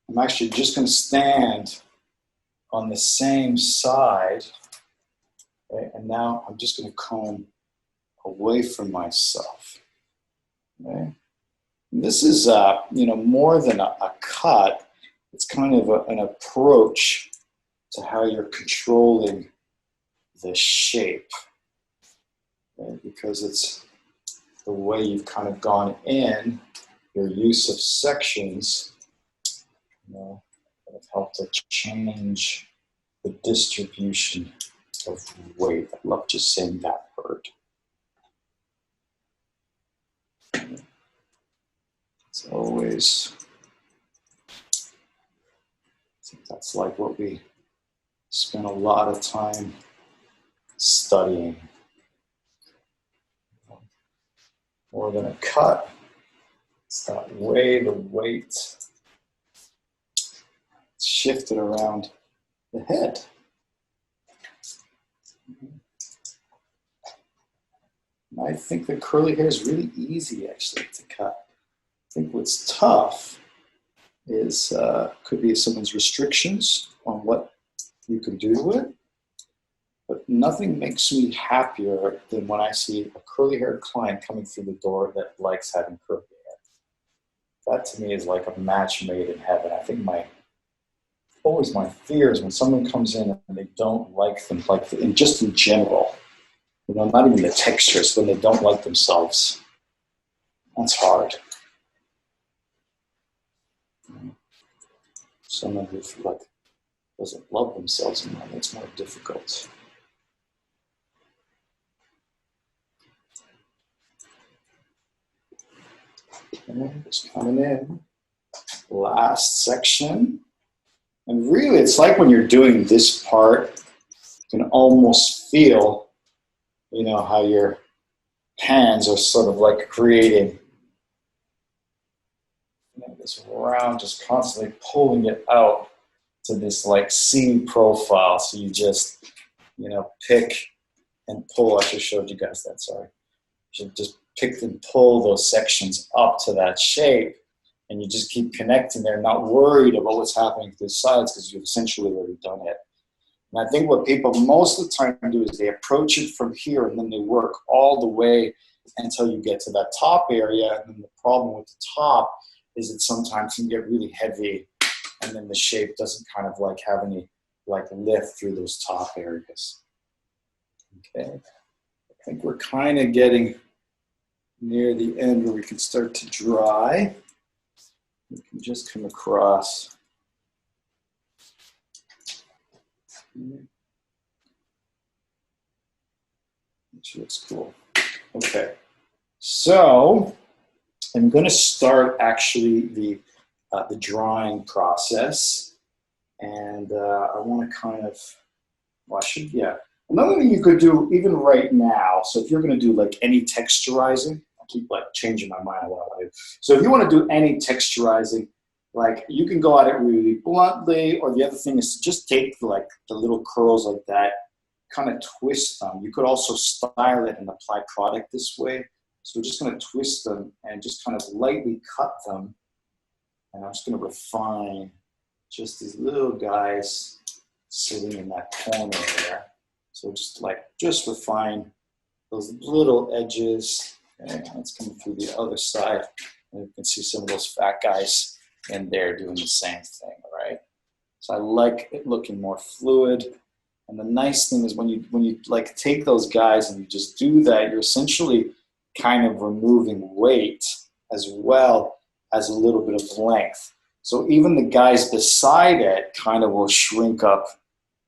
I'm actually just going to stand on the same side. Okay? And now I'm just going to comb away from myself. Okay? And this is, you know, more than a cut. It's kind of an approach to how you're controlling the shape. Okay? Because it's the way you've kind of gone in, your use of sections, you know, that have helped to change the distribution of weight. I love just saying that word. It's always, I think that's like what we spend a lot of time studying. More than a cut, it's that way the weight shifted around the head. And I think the curly hair is really easy actually to cut. I think what's tough is could be someone's restrictions on what you can do to it. But nothing makes me happier than when I see a curly haired client coming through the door that likes having curly hair. That to me is like a match made in heaven. I think always my fear is when someone comes in and they don't like them, like just in general, you know, not even the textures, when they don't like themselves. That's hard. Someone who like doesn't love themselves anymore, it's more difficult. And just coming in. Last section. And really, it's like when you're doing this part, you can almost feel, you know, how your hands are sort of like creating, you know, this round, just constantly pulling it out to this like C profile. So you just, you know, pick and pull. I just showed you guys that, sorry. You should just pick and pull those sections up to that shape, and you just keep connecting there, not worried about what's happening to the sides because you've essentially already done it. And I think what people most of the time do is they approach it from here and then they work all the way until you get to that top area. And then the problem with the top is it sometimes can get really heavy, and then the shape doesn't kind of like have any like lift through those top areas. Okay, I think we're kind of getting near the end where we can start to dry. You can just come across. Which looks cool. Okay, so I'm going to start actually the drawing process, and I want to kind of, well, I should, yeah. Another thing you could do even right now, so if you're going to do like any texturizing, I keep like changing my mind on what I want to do. So if you want to do any texturizing, like you can go at it really bluntly, or the other thing is to just take like the little curls like that, kind of twist them. You could also style it and apply product this way. So we're just going to twist them and just kind of lightly cut them. And I'm just going to refine just these little guys sitting in that corner there. So just refine those little edges. Okay, let's come through the other side. And you can see some of those fat guys in there doing the same thing, right? So I like it looking more fluid. And the nice thing is when you like take those guys and you just do that, you're essentially kind of removing weight as well as a little bit of length. So even the guys beside it kind of will shrink up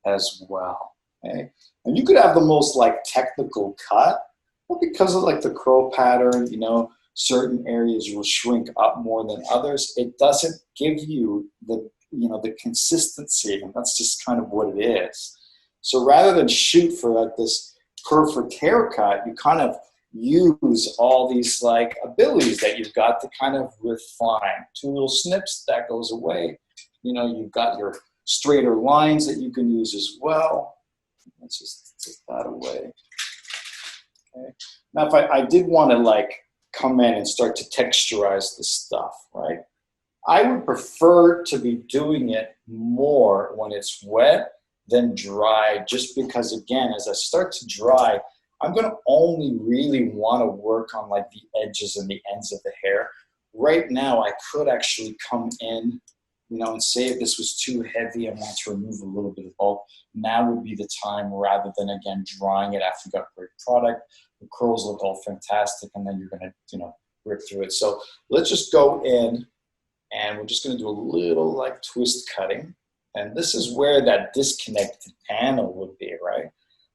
as well. Okay? And you could have the most like technical cut, but because of like the curl pattern, you know, certain areas will shrink up more than others. It doesn't give you the, you know, the consistency, and that's just kind of what it is. So rather than shoot for like this perfect haircut, you kind of use all these like abilities that you've got to kind of refine. 2 little snips, that goes away. You know, you've got your straighter lines that you can use as well. Let's just take that away. Okay. Now, if I did want to like come in and start to texturize the stuff, right? I would prefer to be doing it more when it's wet than dry, just because again, as I start to dry, I'm going to only really want to work on like the edges and the ends of the hair. Right now, I could actually come in, you know, and say if this was too heavy, I want to remove a little bit of bulk. Now would be the time, rather than again drying it after you got great product. The curls look all fantastic, and then you're going to, you know, rip through it. So let's just go in, and we're just going to do a little like twist cutting. And this is where that disconnected panel would be, right?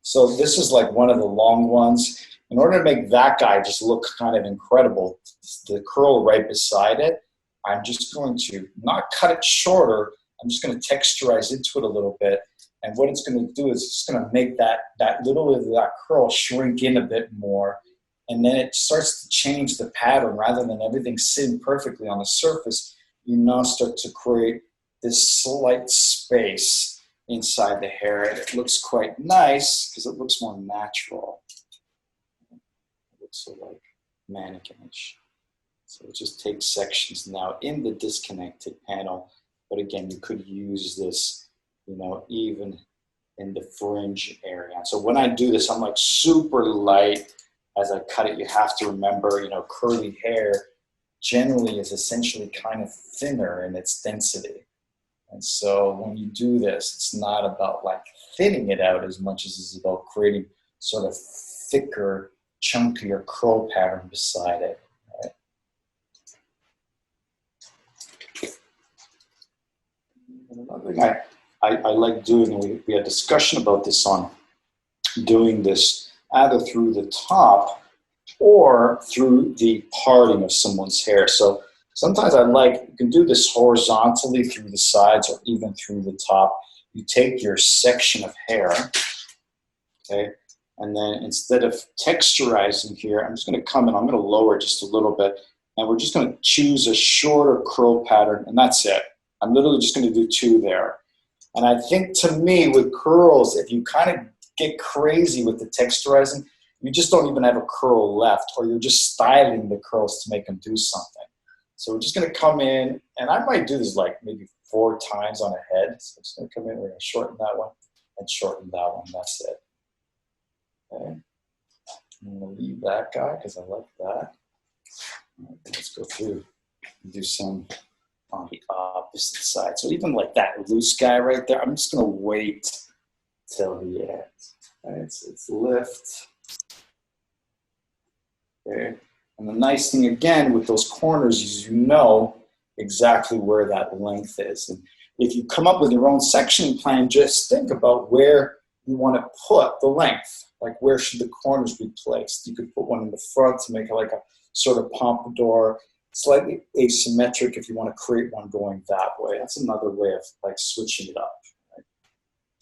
So this is like one of the long ones. In order to make that guy just look kind of incredible, the curl right beside it, I'm just going to not cut it shorter. I'm just going to texturize into it a little bit. And what it's going to do is it's going to make that little of that curl shrink in a bit more. And then it starts to change the pattern. Rather than everything sitting perfectly on the surface, you now start to create this slight space inside the hair. And it looks quite nice because it looks more natural. It looks so like mannequin-ish. So it just takes sections now in the disconnected panel. But again, you could use this, you know, even in the fringe area. So when I do this, I'm like super light as I cut it. You have to remember, you know, curly hair generally is essentially kind of thinner in its density. And so when you do this, it's not about like thinning it out as much as it's about creating sort of thicker, chunkier curl pattern beside it. Right? And another thing I like doing, and we had discussion about this on doing this either through the top or through the parting of someone's hair. So sometimes you can do this horizontally through the sides or even through the top. You take your section of hair, okay, and then instead of texturizing here, I'm just going to come in, I'm going to lower just a little bit, and we're just going to choose a shorter curl pattern, and that's it. I'm literally just going to do 2 there. And I think, to me, with curls, if you kind of get crazy with the texturizing, you just don't even have a curl left, or you're just styling the curls to make them do something. So we're just going to come in, and I might do this like maybe 4 times on a head. So I'm just going to come in, we're going to shorten that one and shorten that one. That's it. Okay. I'm going to leave that guy because I like that. Right, let's go through and do some on the opposite side. So even like that loose guy right there, I'm just going to wait till the end. Right, it's lift. Okay. And the nice thing again with those corners is you know exactly where that length is. And if you come up with your own section plan, just think about where you want to put the length. Like where should the corners be placed? You could put one in the front to make it like a sort of pompadour, slightly asymmetric if you want to create one going that way. That's another way of like switching it up. Right?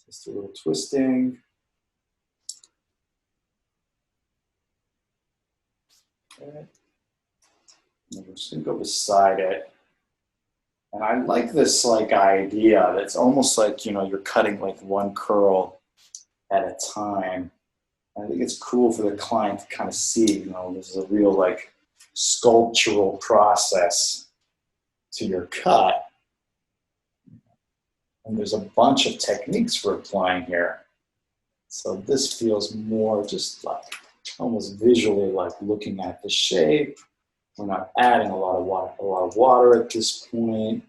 Just a little twisting. Okay. And we're just going to go beside it. And I like this like idea that's almost like, you know, you're cutting like one curl at a time. I think it's cool for the client to kind of see, you know, this is a real like sculptural process to your cut. And there's a bunch of techniques for applying here. So this feels more just like almost visually like looking at the shape. We're not adding a lot of water at this point.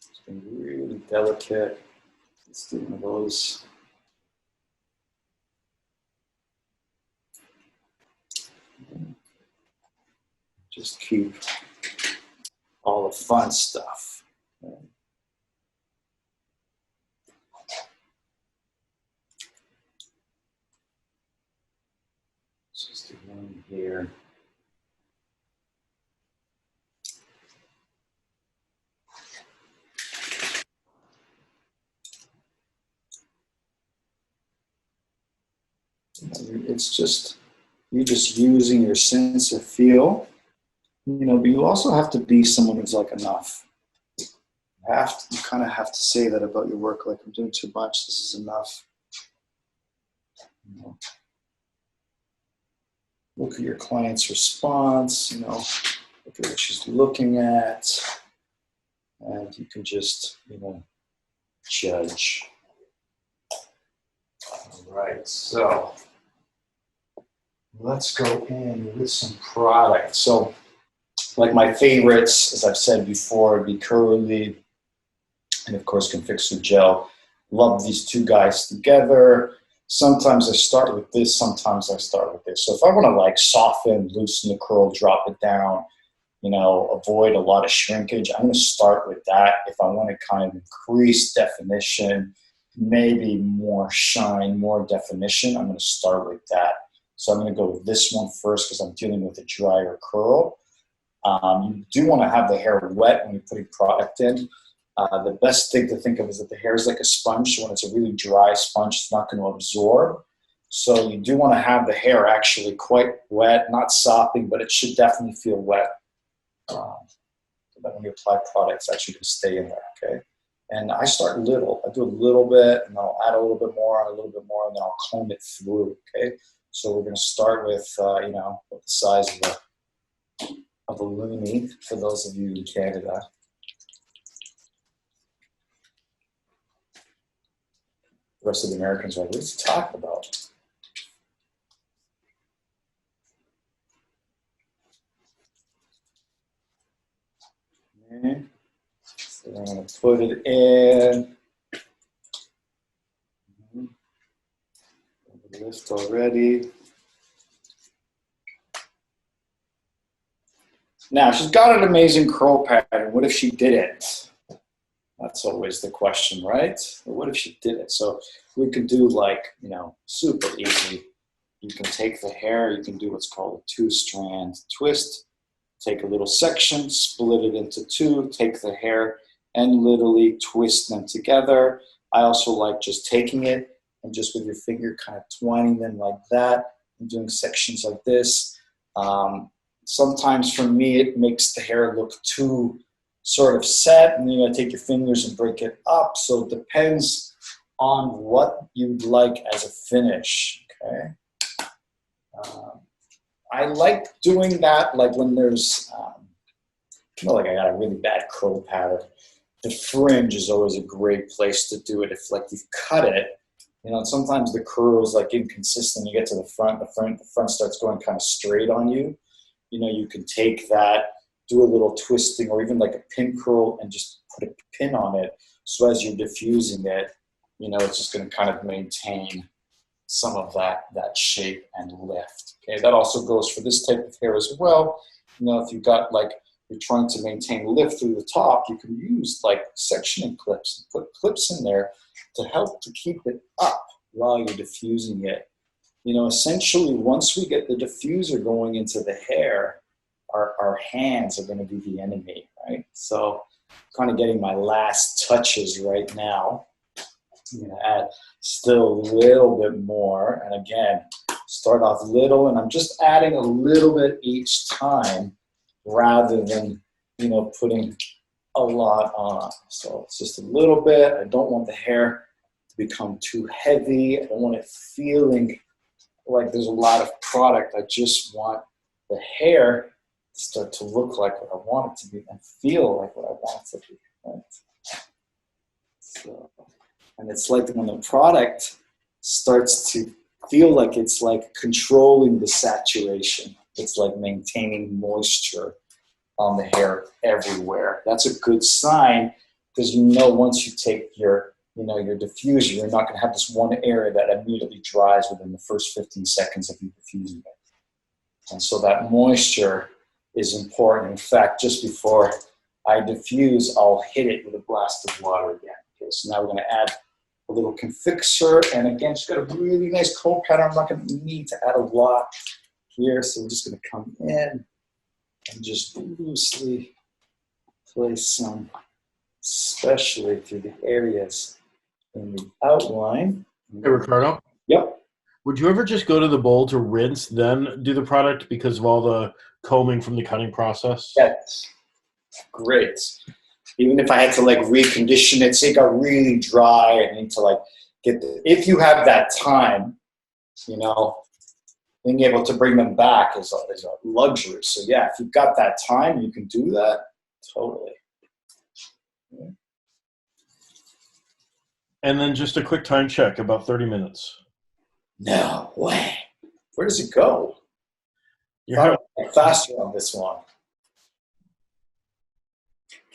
It's been really delicate. Let's do one of those. Just keep all the fun stuff. Just do one here. It's just, you're just using your sense of feel, you know, but you also have to be someone who's like enough. You kind of have to say that about your work, like I'm doing too much, this is enough. You know, look at your client's response, you know, look at what she's looking at, and you can just, you know, judge. All right, so let's go in with some product. So, like my favorites, as I've said before, would be Curly and of course Confixer Gel. Love these 2 guys together. Sometimes I start with this, sometimes I start with this. So if I want to like soften, loosen the curl, drop it down, you know, avoid a lot of shrinkage, I'm going to start with that. If I want to kind of increase definition, maybe more shine, more definition, I'm going to start with that. So I'm going to go with this one first because I'm dealing with a drier curl. You do want to have the hair wet when you're putting product in. The best thing to think of is that the hair is like a sponge. So when it's a really dry sponge, it's not going to absorb. So you do want to have the hair actually quite wet, not sopping, but it should definitely feel wet. So that when you apply product, it's actually going to stay in there, okay? And I start little. I do a little bit, and then I'll add a little bit more, and then I'll comb it through, okay? So we're going to start with, you know, the size of a loony, for those of you in Canada. The rest of the Americans are like, what is he talking about? Okay. So I'm going to put it in. Lift already. Now, she's got an amazing curl pattern. What if she didn't? That's always the question, right? Well, what if she did it? So we could do like, super easy. You can take the hair, you can do what's called a 2-strand twist. Take a little section, split it into 2, take the hair and literally twist them together. I also like just taking it and just with your finger kind of twining them like that and doing sections like this. Sometimes for me, it makes the hair look too sort of set, and then you gotta take your fingers and break it up. So it depends on what you'd like as a finish, okay? I like doing that like when there's, like I got a really bad curl pattern. The fringe is always a great place to do it. If like you've cut it, and sometimes the curl is like inconsistent. You get to the front starts going kind of straight on you. You can take that, do a little twisting or even like a pin curl and just put a pin on it. So as you're diffusing it, it's just going to kind of maintain some of that shape and lift. Okay, that also goes for this type of hair as well. If you've got like, you're trying to maintain lift through the top, you can use like sectioning clips and put clips in there to help to keep it up while you're diffusing it. Essentially, once we get the diffuser going into the hair, our hands are going to be the enemy, right? So kind of getting my last touches right now. I'm going to add still a little bit more. And again, start off little, and I'm just adding a little bit each time rather than, putting a lot on. So it's just a little bit. I don't want the hair to become too heavy. I don't want it feeling like there's a lot of product. I just want the hair to start to look like what I want it to be and feel like what I want it to be, right? So, and it's like when the product starts to feel like it's like controlling the saturation. It's like maintaining moisture on the hair everywhere. That's a good sign because once you take your your diffuser, you're not going to have this one area that immediately dries within the first 15 seconds of you diffusing it. And so that moisture is important. In fact, just before I diffuse, I'll hit it with a blast of water again. Okay, so now we're going to add a little confixer, and again, just got a really nice cold pattern. I'm not going to need to add a lot here, so we're just going to come in and just loosely place some, especially through the areas in the outline. Hey, Ricardo? Yep. Would you ever just go to the bowl to rinse, then do the product because of all the combing from the cutting process? That's great. Even if I had to like recondition it, say it got really dry, I need to like if you have that time, being able to bring them back is a luxury. So yeah, if you've got that time, you can do that, totally. Yeah. And then just a quick time check, about 30 minutes. No way. Where does it go? You're faster on this one.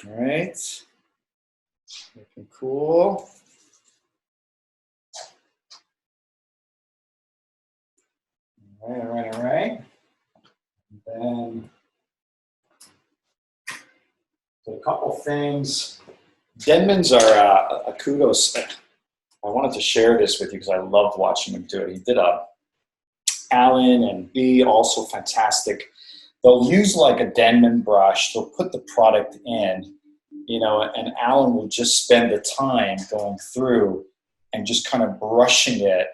All right. Looking cool. All right. And then so a couple things. Denman's are a kudos. I wanted to share this with you because I loved watching him do it. He did Alan and B, also fantastic. They'll use like a Denman brush. They'll put the product in, and Alan will just spend the time going through and just kind of brushing it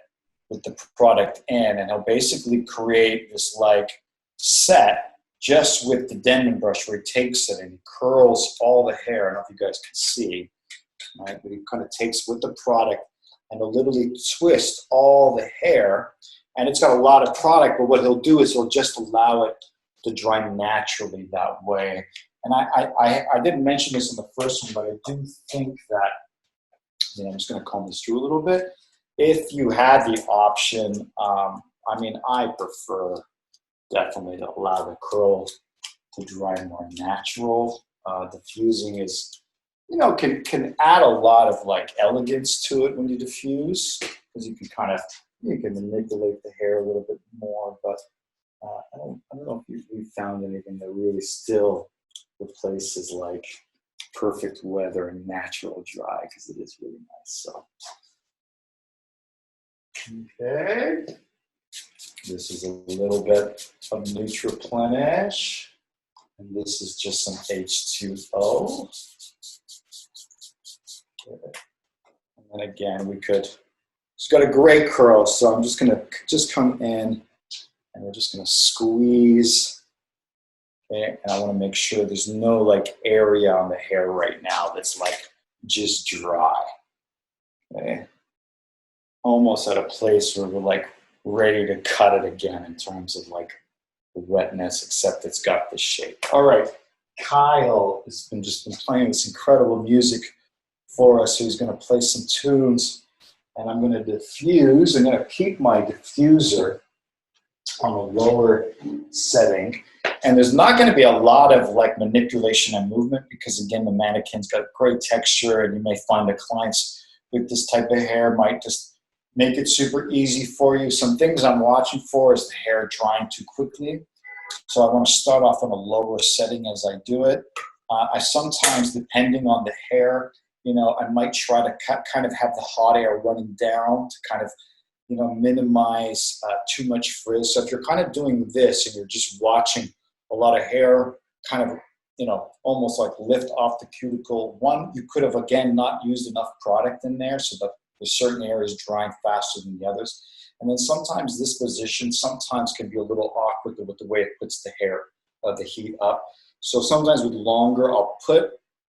with the product in, and he'll basically create this like set just with the Denman brush where he takes it and he curls all the hair. I don't know if you guys can see, right? But he kind of takes with the product and he'll literally twist all the hair, and it's got a lot of product, but what he'll do is he'll just allow it to dry naturally that way. And I didn't mention this in the first one, but I do think that, I'm just going to comb this through a little bit. If you had the option, I prefer definitely to allow the curl to dry more natural. Diffusing is, can add a lot of like elegance to it when you diffuse, because you can manipulate the hair a little bit more. But I don't know if we've found anything that really still replaces like perfect weather and natural dry, because it is really nice. So, okay. This is a little bit of Nutriplenish. And this is just some H2O. Okay. And then again, we could, it's got a great curl, so I'm just gonna come in and we're just gonna squeeze. Okay, and I wanna make sure there's no like area on the hair right now that's like just dry. Okay. Almost at a place where we're like ready to cut it again in terms of like the wetness, except it's got the shape. All right, Kyle has been playing this incredible music for us, so he's gonna play some tunes, and I'm gonna diffuse. I'm gonna keep my diffuser on a lower setting, and there's not gonna be a lot of like manipulation and movement, because again, the mannequin's got great texture, and you may find the clients with this type of hair might just make it super easy for you. Some things I'm watching for is the hair drying too quickly. So I want to start off on a lower setting as I do it. I sometimes, depending on the hair, you know, I might try to kind of have the hot air running down to kind of, you know, minimize too much frizz. So if you're kind of doing this and you're just watching a lot of hair kind of, you know, almost like lift off the cuticle, one, you could have, again, not used enough product in there, so that there's certain areas drying faster than the others. And then sometimes this position sometimes can be a little awkward with the way it puts the hair, the heat up. So sometimes with longer, I'll put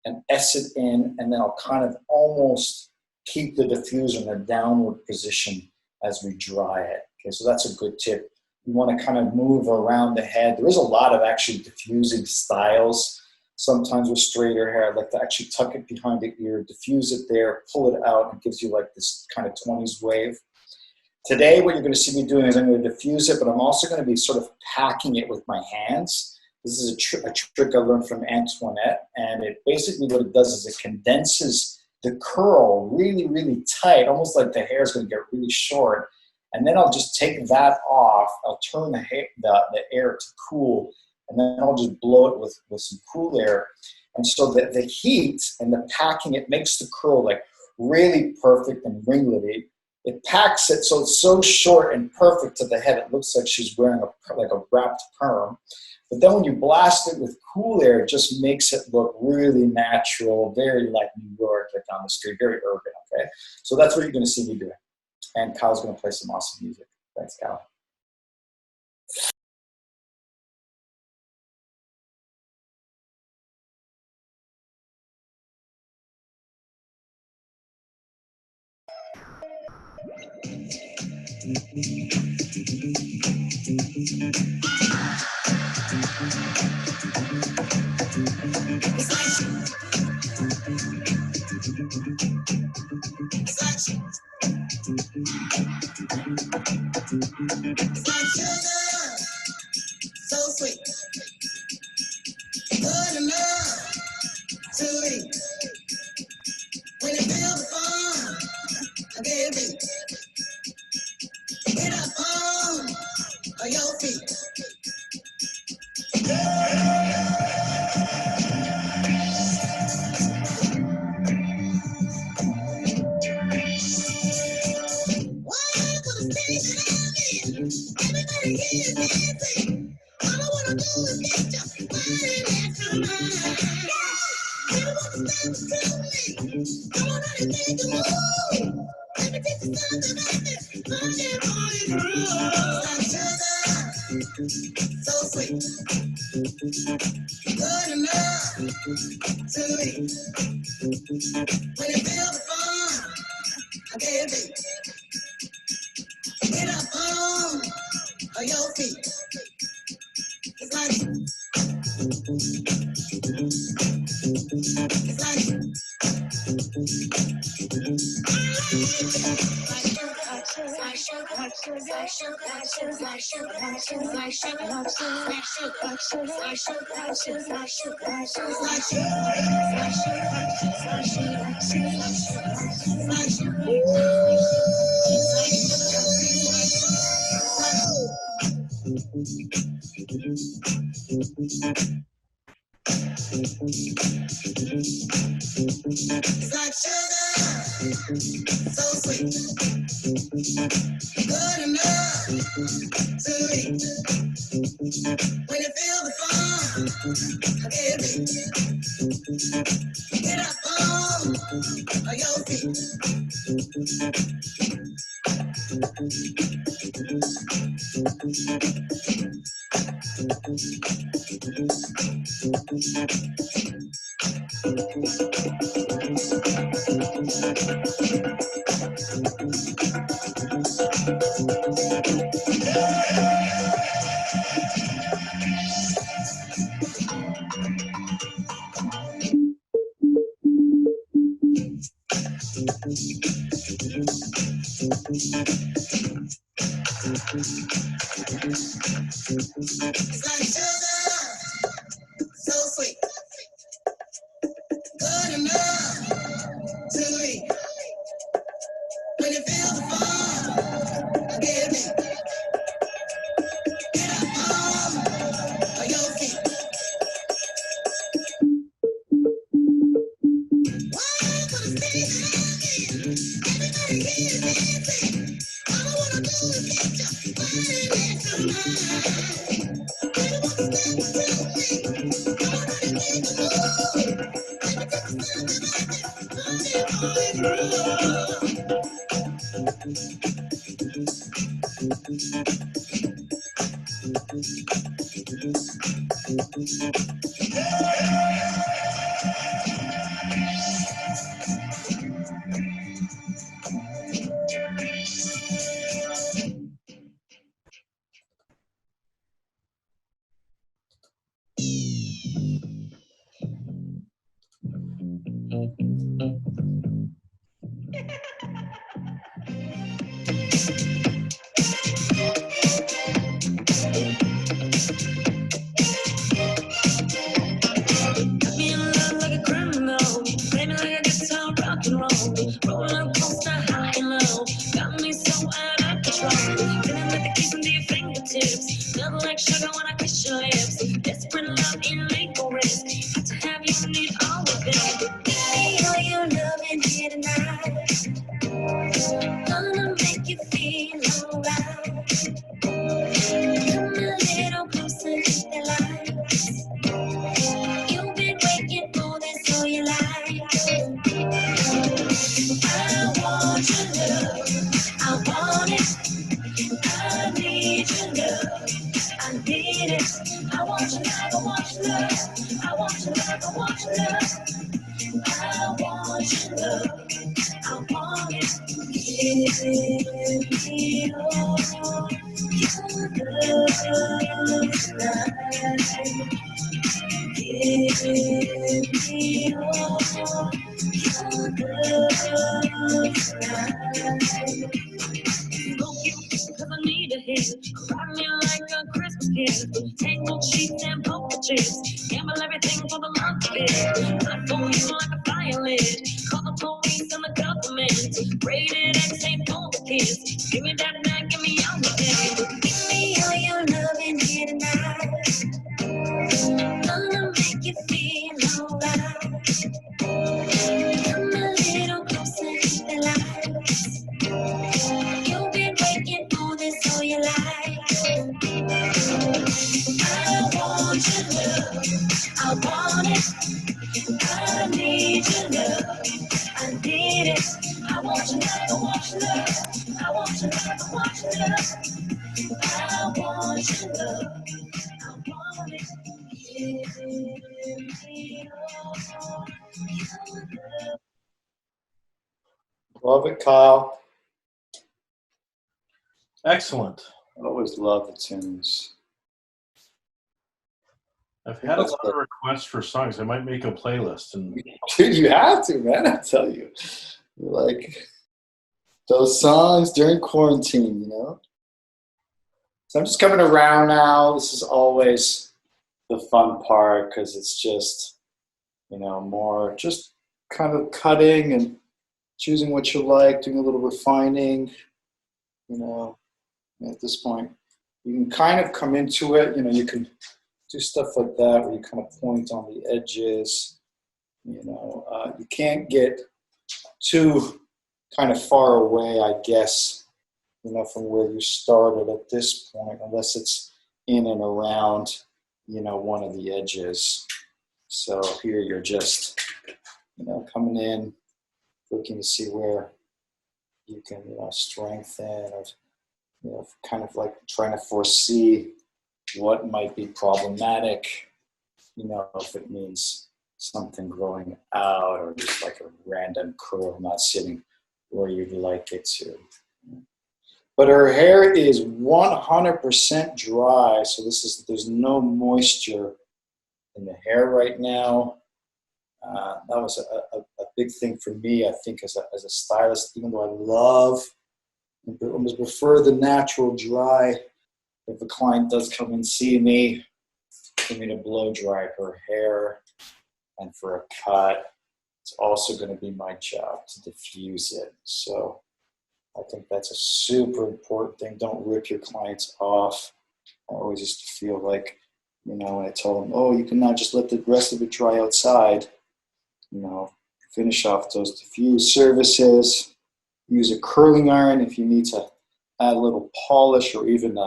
an essence in, and then I'll kind of almost keep the diffuser in a downward position as we dry it. Okay, so that's a good tip. You want to kind of move around the head. There is a lot of actually diffusing styles. Sometimes with straighter hair, I'd like to actually tuck it behind the ear, diffuse it there, pull it out, and it gives you like this kind of 20s wave. Today, what you're going to see me doing is I'm going to diffuse it, but I'm also going to be sort of packing it with my hands. This is a trick I learned from Antoinette, and it basically what it does is it condenses the curl really, really tight, almost like the hair is going to get really short. And then I'll just take that off. I'll turn the air to cool, and then I'll just blow it with some cool air. And so the heat and the packing, it makes the curl like really perfect and ringlety. It packs it so it's so short and perfect to the head, it looks like she's wearing like a wrapped perm. But then when you blast it with cool air, it just makes it look really natural, very like New York, like on the street, very urban, okay? So that's what you're gonna see me doing. And Kyle's gonna play some awesome music. Thanks, Kyle. So sweet, good enough to eat. When you feel the fun, I gave it. Get up on your feet. Why would a station everybody is dancing? All I wanna do is get your body back to mine. You don't want to stand still me. I want anything to move. Let me take the sun to madness. Monday morning roll. Sugar, so sweet. Good enough to eat. When you feel the fun, I gave it. Get up on your feet. It's like, it's like, It's like sugar, so sweet, good enough to eat. When you feel the fun, get it. Get up on your feet. It's like sugar, so sweet, good enough to eat. When you feel the fun, get me. Get up on your feet. Why put a stick in? Everybody here dancing. All I wanna do is get your body next to mine. Baby, won't you step to me? Come on and make a move. Let me take a step like this. Body, body, groove. Me in love like a criminal, play me like a guitar, rock and roll, roller coaster, high and low, got me so out of control, feeling like the keys under your fingertips, love like sugar when I kiss your lips, desperate love in legal risk, got to have you need all of it. Baby, all your loving here tonight, gonna make you feel alright. Come a little closer to the light. You've been waiting for this all your life. I want your love. I want it. I need your love. I need it. I want your love. I want your love. I want your love. I want your love. I want your love. I want it. Give me all your love tonight. Give me all your love tonight. Smoke you, cause I need a hit. Ride me like a Christmas gift. Tangled sheets and poker chips. Gamble everything for the love of it. I phone you like a fire lit. Call the police and the government. Rated X ain't for the kids. Give me that back, give me all of it. Give me all your loving here tonight. Gonna make you feel alright. Come a little closer to the light. You've been waiting for this all your life. I want your love. I want it. I need your love. I need it. I want your love. I want your love. I want your love. I want your love. I want your love. I want it. Give me all your love. Love it, Kyle. Excellent. I always love the tunes. I've had a That's lot of requests for songs. I might make a playlist. And Dude, you have to, man. I tell you. Like those songs during quarantine, you know? So I'm just coming around now. This is always the fun part because it's just, you know, more just kind of cutting and choosing what you like, doing a little refining, you know. At this point, you can kind of come into it, you know, you can do stuff like that where you kind of point on the edges. You can't get too kind of far away, I guess, from where you started at this point, unless it's in and around, one of the edges. So here you're just, coming in, looking to see where you can, strengthen, or, kind of like trying to foresee what might be problematic, if it means something growing out or just like a random curl not sitting where you'd like it to. But her hair is 100% dry, so there's no moisture in the hair right now. That was a big thing for me, I think, as a stylist, even though I almost prefer the natural dry. If a client does come and see me, for me to blow dry her hair and for a cut, it's also going to be my job to diffuse it. So I think that's a super important thing. Don't rip your clients off. I always used to feel like, when I tell them, oh, you can now just let the rest of it dry outside, finish off those diffuse surfaces, use a curling iron if you need to add a little polish, or even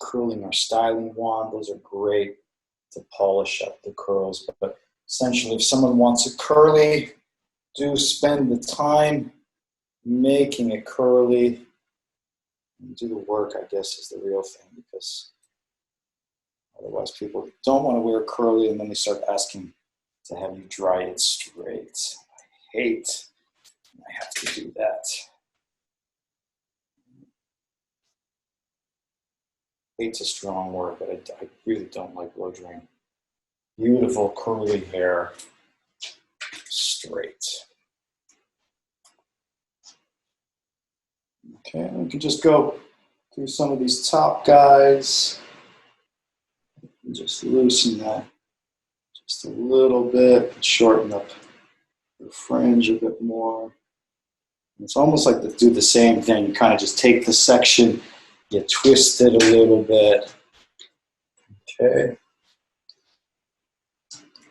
curling or styling wand. Those are great to polish up the curls. But essentially, if someone wants it curly, do spend the time making it curly. And do the work, I guess, is the real thing, because otherwise people don't want to wear curly and then they start asking to have you dry it straight. I hate when I have to do that. Hate's a strong word, but I really don't like blow drying. Beautiful curly hair, straight. Okay, we can just go through some of these top guys and just loosen that just a little bit, shorten up the fringe a bit more. It's almost like to do the same thing. You kind of just take the section, you twist it a little bit. Okay.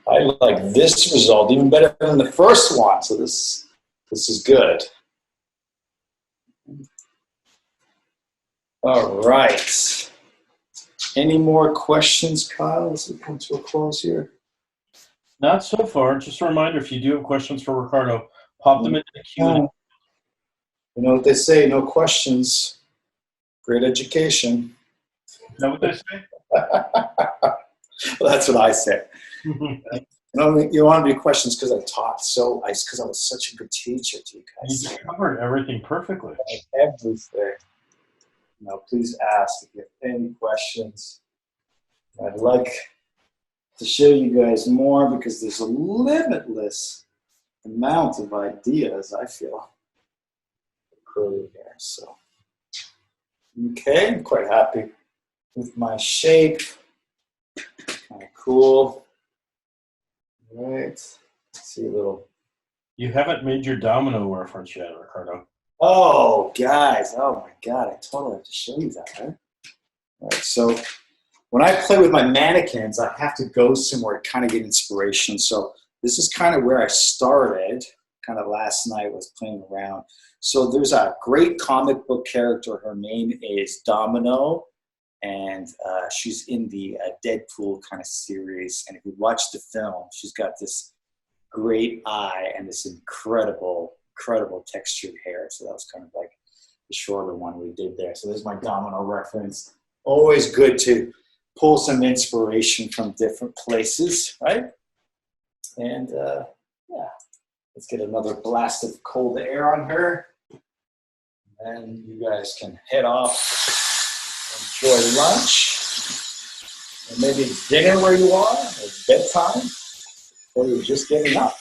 I like this result even better than the first one, so this is good. All right. Any more questions, Kyle, as we come to a close here? Not so far. Just a reminder, if you do have questions for Ricardo, pop them into the Q&A. You know what they say, no questions, great education. Is that what they say? Well, that's what I say. You want to do questions because I taught because I was such a good teacher to you guys. You covered everything perfectly. Everything. Please ask if you have any questions. I'd like to show you guys more because there's a limitless amount of ideas, I feel, curly hair. So, okay, I'm quite happy with my shape. Kind of cool. All right. Let's see a little. You haven't made your domino reference yet, Ricardo. Oh, guys. Oh, my God. I totally have to show you that, right? All right. So when I play with my mannequins, I have to go somewhere to kind of get inspiration. So this is kind of where I started. Kind of last night was playing around. So there's a great comic book character. Her name is Domino. And she's in the Deadpool kind of series. And if you watch the film, she's got this great eye and this incredible textured hair. So that was kind of like the shorter one we did there. So there's my domino reference. Always good to pull some inspiration from different places, right? And yeah, let's get another blast of cold air on her. And you guys can head off, enjoy lunch, and maybe dinner where you are, or bedtime, or you're just getting up.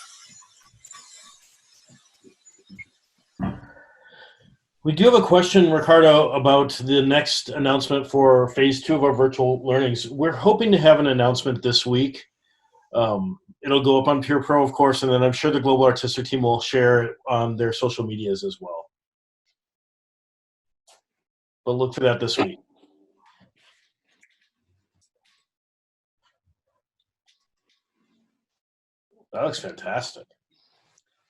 We do have a question, Ricardo, about the next announcement for phase 2 of our virtual learnings. We're hoping to have an announcement this week. It'll go up on Pure Pro, of course, and then I'm sure the Global Artistic team will share it on their social medias as well. But look for that this week. That looks fantastic.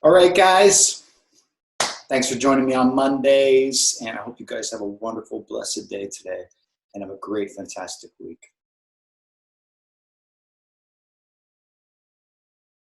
All right, guys. Thanks for joining me on Mondays, and I hope you guys have a wonderful, blessed day today, and have a great, fantastic week.